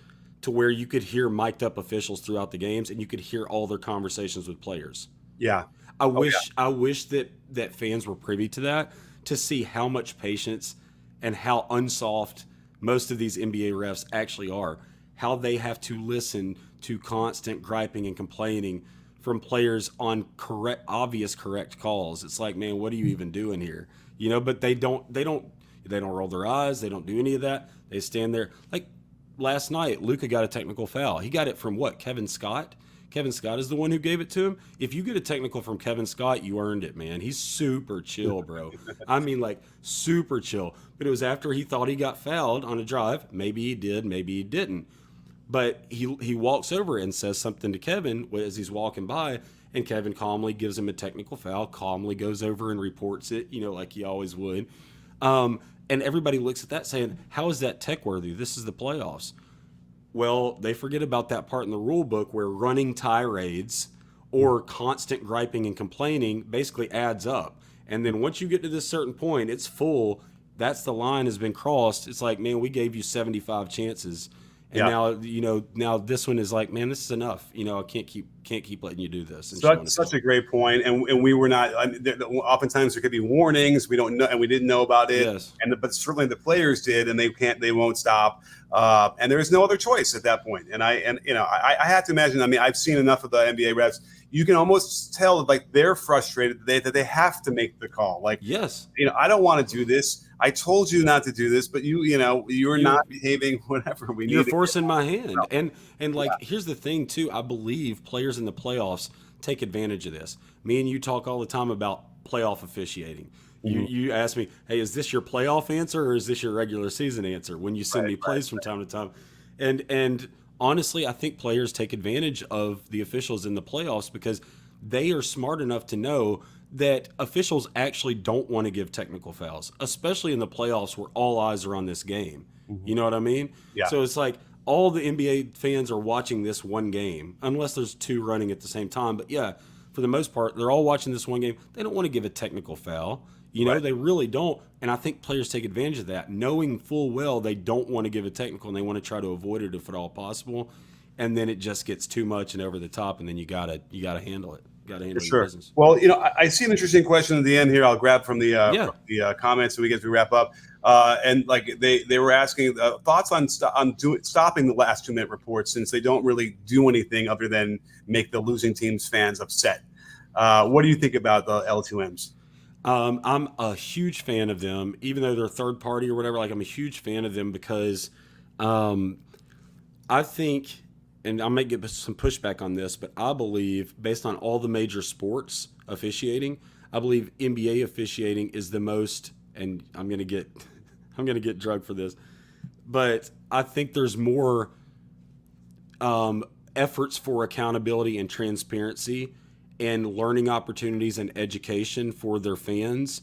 to where you could hear mic'd up officials throughout the games and you could hear all their conversations with players. Yeah. I wish that fans were privy to that, to see how much patience and how unsoft most of these NBA refs actually are, how they have to listen to constant griping and complaining from players on obvious correct calls. It's like, man, what are you even doing here? But they don't roll their eyes. They don't do any of that. They stand there. Like last night, Luka got a technical foul. He got it from what? Kevin Scott? Kevin Scott is the one who gave it to him. If you get a technical from Kevin Scott, you earned it, man. He's super chill, bro. I mean, like, super chill. But it was after he thought he got fouled on a drive. Maybe he did, maybe he didn't. But he walks over and says something to Kevin as he's walking by, and Kevin calmly gives him a technical foul, calmly goes over and reports it, like he always would. And everybody looks at that saying, how is that tech worthy? This is the playoffs. Well, they forget about that part in the rule book where running tirades or constant griping and complaining basically adds up. And then once you get to this certain point, it's full. That's the line has been crossed. It's like, man, we gave you 75 chances. And now this one is like, man, this is enough. I can't keep letting you do this. And such a great point. And we were not. Oftentimes there could be warnings we don't know, and we didn't know about it. Yes. But certainly the players did, and they won't stop. And there is no other choice at that point. And I have to imagine. I mean, I've seen enough of the NBA refs. You can almost tell like they're frustrated that they have to make the call. Like, yes, I don't want to do this. I told you not to do this, but you're not behaving. Whatever we need. You're forcing my hand. And like, here's the thing too. I believe players in the playoffs take advantage of this. Me and you talk all the time about playoff officiating. Mm-hmm. You ask me, hey, is this your playoff answer or is this your regular season answer? When you send me plays from time to time, and honestly, I think players take advantage of the officials in the playoffs because they are smart enough to know that officials actually don't want to give technical fouls, especially in the playoffs where all eyes are on this game. Mm-hmm. You know what I mean? Yeah. So it's like all the NBA fans are watching this one game, unless there's two running at the same time. But yeah, for the most part, they're all watching this one game. They don't want to give a technical foul. They really don't. And I think players take advantage of that, knowing full well they don't want to give a technical and they want to try to avoid it if at all possible. And then it just gets too much and over the top, and then you gotta handle it. Got to handle your business. Well, I see an interesting question at the end here. I'll grab from the comments so we get to wrap up. And like they were asking thoughts on stopping the last 2-minute reports since they don't really do anything other than make the losing team's fans upset. What do you think about the L2Ms? I'm a huge fan of them, even though they're third party or whatever. Like, I'm a huge fan of them because I think, and I might get some pushback on this, but I believe, based on all the major sports officiating, I believe NBA officiating is the most, and I'm gonna get drugged for this, but I think there's more efforts for accountability and transparency and learning opportunities and education for their fans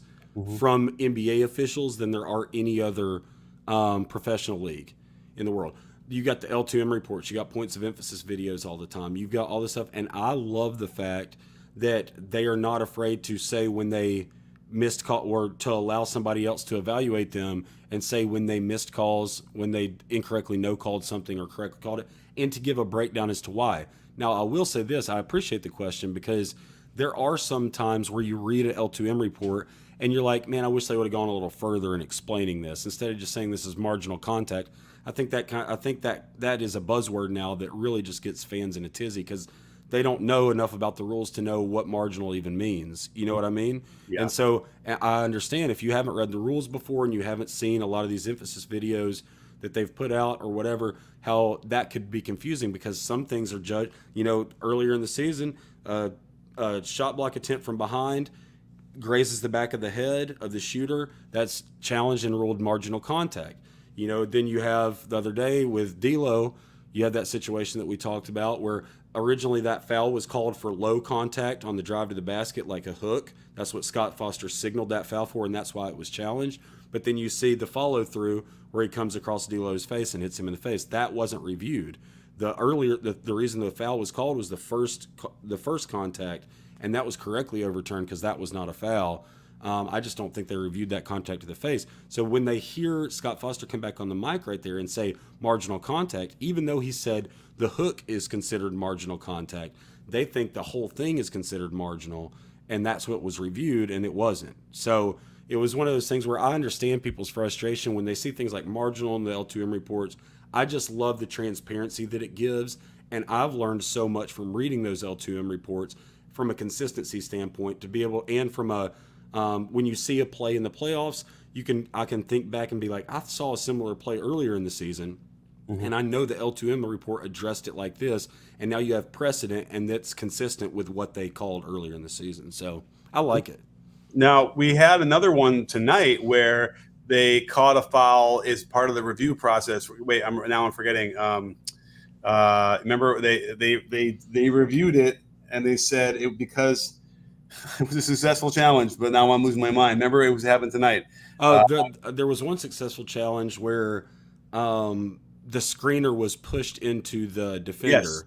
from NBA officials than there are any other professional league in the world. You got the L2M reports, you got points of emphasis videos all the time, you've got all this stuff, and I love the fact that they are not afraid to say when they missed call, or to allow somebody else to evaluate them and say when they missed calls, when they incorrectly no called something or correctly called it, and to give a breakdown as to why. Now, I will say this, I appreciate the question because there are some times where you read an L2M report and you're like, man, I wish they would have gone a little further in explaining this instead of just saying this is marginal contact. I think that is a buzzword now that really just gets fans in a tizzy because they don't know enough about the rules to know what marginal even means. You know what I mean? Yeah. And so I understand if you haven't read the rules before and you haven't seen a lot of these emphasis videos that they've put out or whatever, how that could be confusing because some things are judged. Earlier in the season, a shot block attempt from behind grazes the back of the head of the shooter, that's challenged and ruled marginal contact. Then you have the other day with D'Lo, you had that situation that we talked about where originally that foul was called for low contact on the drive to the basket, like a hook. That's what Scott Foster signaled that foul for, and that's why it was challenged. But then you see the follow through where he comes across D'Lo's face and hits him in the face. That wasn't reviewed. The reason the foul was called was the first contact, and that was correctly overturned because that was not a foul. I just don't think they reviewed that contact to the face. So when they hear Scott Foster come back on the mic right there and say marginal contact, even though he said the hook is considered marginal contact, they think the whole thing is considered marginal, and that's what was reviewed, and it wasn't. So it was one of those things where I understand people's frustration when they see things like marginal in the L2M reports. I just love the transparency that it gives, and I've learned so much from reading those L2M reports from a consistency standpoint to be able, and from a when you see a play in the playoffs, I can think back and be like, I saw a similar play earlier in the season, and I know the L2M report addressed it like this, and now you have precedent, and that's consistent with what they called earlier in the season. So I like it. Now, we had another one tonight where they caught a foul as part of the review process. Wait, I'm forgetting. Remember, they reviewed it and they said it because it was a successful challenge, but now I'm losing my mind. Remember, it was happened tonight. There was one successful challenge where the screener was pushed into the defender. Yes.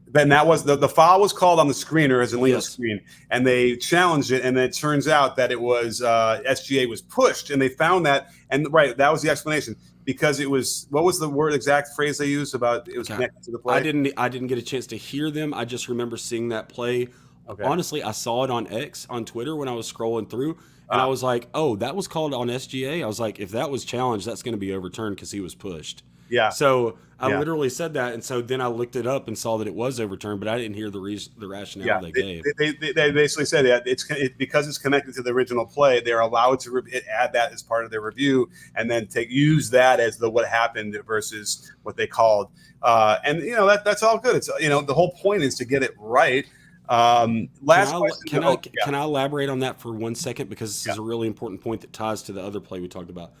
Then that was the foul was called on the screener as in Leo's screen, and they challenged it, and it turns out that it was SGA was pushed, and they found that, and right, that was the explanation because it was, what was the exact phrase they used about it was connected to the play? I didn't get a chance to hear them. I just remember seeing that play. Okay. Honestly, I saw it on X on Twitter when I was scrolling through, and I was like, oh, that was called on SGA. I was like, if that was challenged, that's going to be overturned because he was pushed. Yeah. So I literally said that, and so then I looked it up and saw that it was overturned, but I didn't hear the rationale they gave. They basically said that because it's connected to the original play, they're allowed to add that as part of their review, and then use that as what happened versus what they called. And that's all good. It's the whole point is to get it right. Last question. Can I elaborate on that for 1 second, because this is a really important point that ties to the other play we talked about.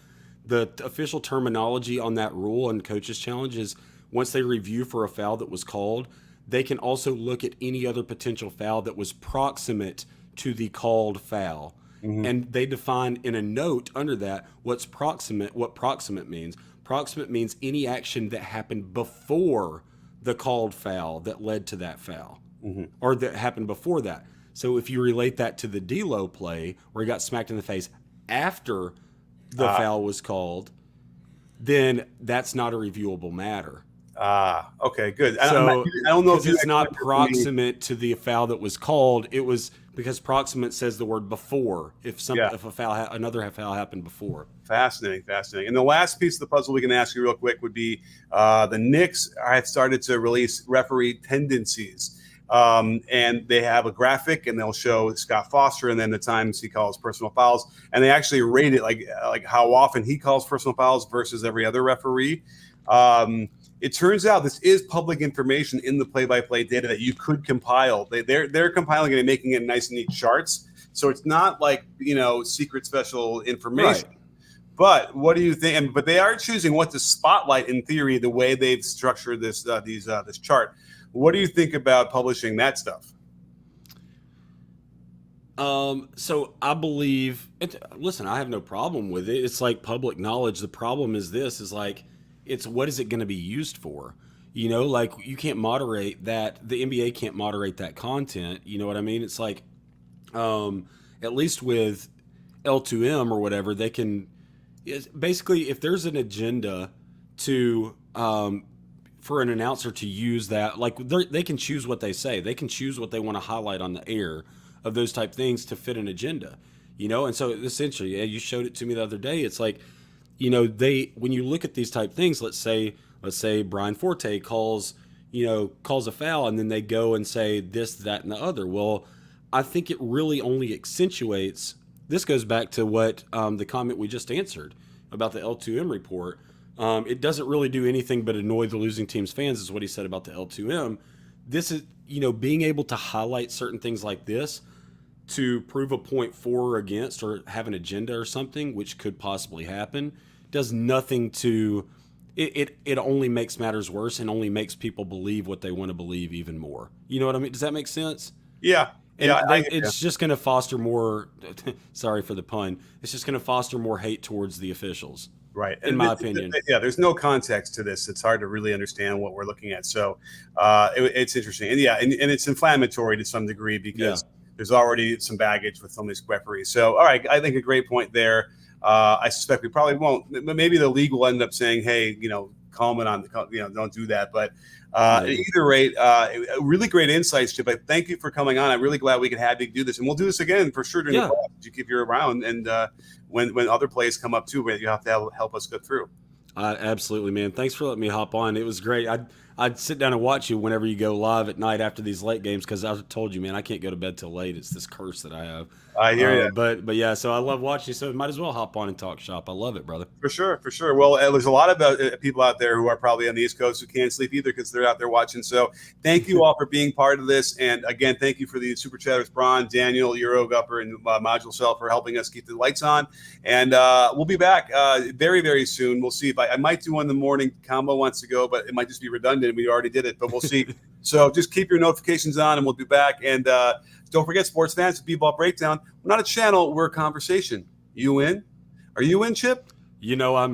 The official terminology on that rule and coaches challenge is once they review for a foul that was called, they can also look at any other potential foul that was proximate to the called foul. Mm-hmm. And they define in a note under that what proximate means. Proximate means any action that happened before the called foul that led to that foul, or that happened before that. So if you relate that to the D'Lo play where he got smacked in the face after the foul was called, then that's not a reviewable matter. Okay, good. So I don't know if it's not proximate to the foul that was called. It was because proximate says the word before. If another foul happened before. Fascinating. And the last piece of the puzzle we can ask you real quick would be the Knicks have started to release referee tendencies. And they have a graphic, and they'll show Scott Foster and then the times he calls personal fouls, and they actually rate it like how often he calls personal fouls versus every other referee. It turns out this is public information in the play-by-play data that you could compile. They're compiling it and making it nice and neat charts, so it's not like secret special information. Right. But what do you think? But they are choosing what to spotlight in theory the way they've structured this chart. What do you think about publishing that stuff? So I believe listen, I have no problem with it. It's like public knowledge. The problem is it's what is it going to be used for? You can't moderate that. The NBA can't moderate that content. You know what I mean? It's like, at least with L2M or whatever, they can basically, if there's an agenda to, for an announcer to use that, they can choose what they say. They can choose what they want to highlight on the air of those type things to fit an agenda, And so essentially, you showed it to me the other day. It's like, when you look at these type things, let's say Brian Forte calls a foul, and then they go and say this, that, and the other. Well, I think it really only accentuates. This goes back to what the comment we just answered about the L2M report. It doesn't really do anything but annoy the losing team's fans, is what he said about the L2M. this is, being able to highlight certain things like this to prove a point for or against, or have an agenda or something, which could possibly happen, does nothing to it only makes matters worse and only makes people believe what they want to believe even more. You know what I mean? Does that make sense? Yeah. And Yeah. it's just going to foster more. Sorry for the pun. It's just going to foster more hate towards the officials, Right. in my opinion. Yeah, there's no context to this. It's hard to really understand what we're looking at. So it's interesting. And yeah, and it's inflammatory to some degree because there's already some baggage with some of these referees. So, all right, I think a great point there. I suspect we probably won't. Maybe the league will end up saying, hey, comment on don't do that. But at either rate, really great insights, Chip. Thank you for coming on. I'm really glad we could have you do this, and we'll do this again for sure during the playoffs if you're around, and when other plays come up too, where you have to help us go through. Absolutely, man. Thanks for letting me hop on. It was great. I'd sit down and watch you whenever you go live at night after these late games, because I told you, man, I can't go to bed till late. It's this curse that I have. I hear you. But yeah, so I love watching you. So might as well hop on and talk shop. I love it, brother. For sure. Well, there's a lot of people out there who are probably on the East Coast who can't sleep either because they're out there watching. So thank you all for being part of this. And again, thank you for the super chatters, Braun, Daniel, Euro Gupper, and Module Cell for helping us keep the lights on. And we'll be back very, very soon. We'll see if I might do one in the morning. Combo wants to go, but it might just be redundant. We already did it, but we'll see. So just keep your notifications on, and we'll be back. And don't forget, sports fans, B-Ball Breakdown. We're not a channel. We're a conversation. You in? Are you in, Chip? I'm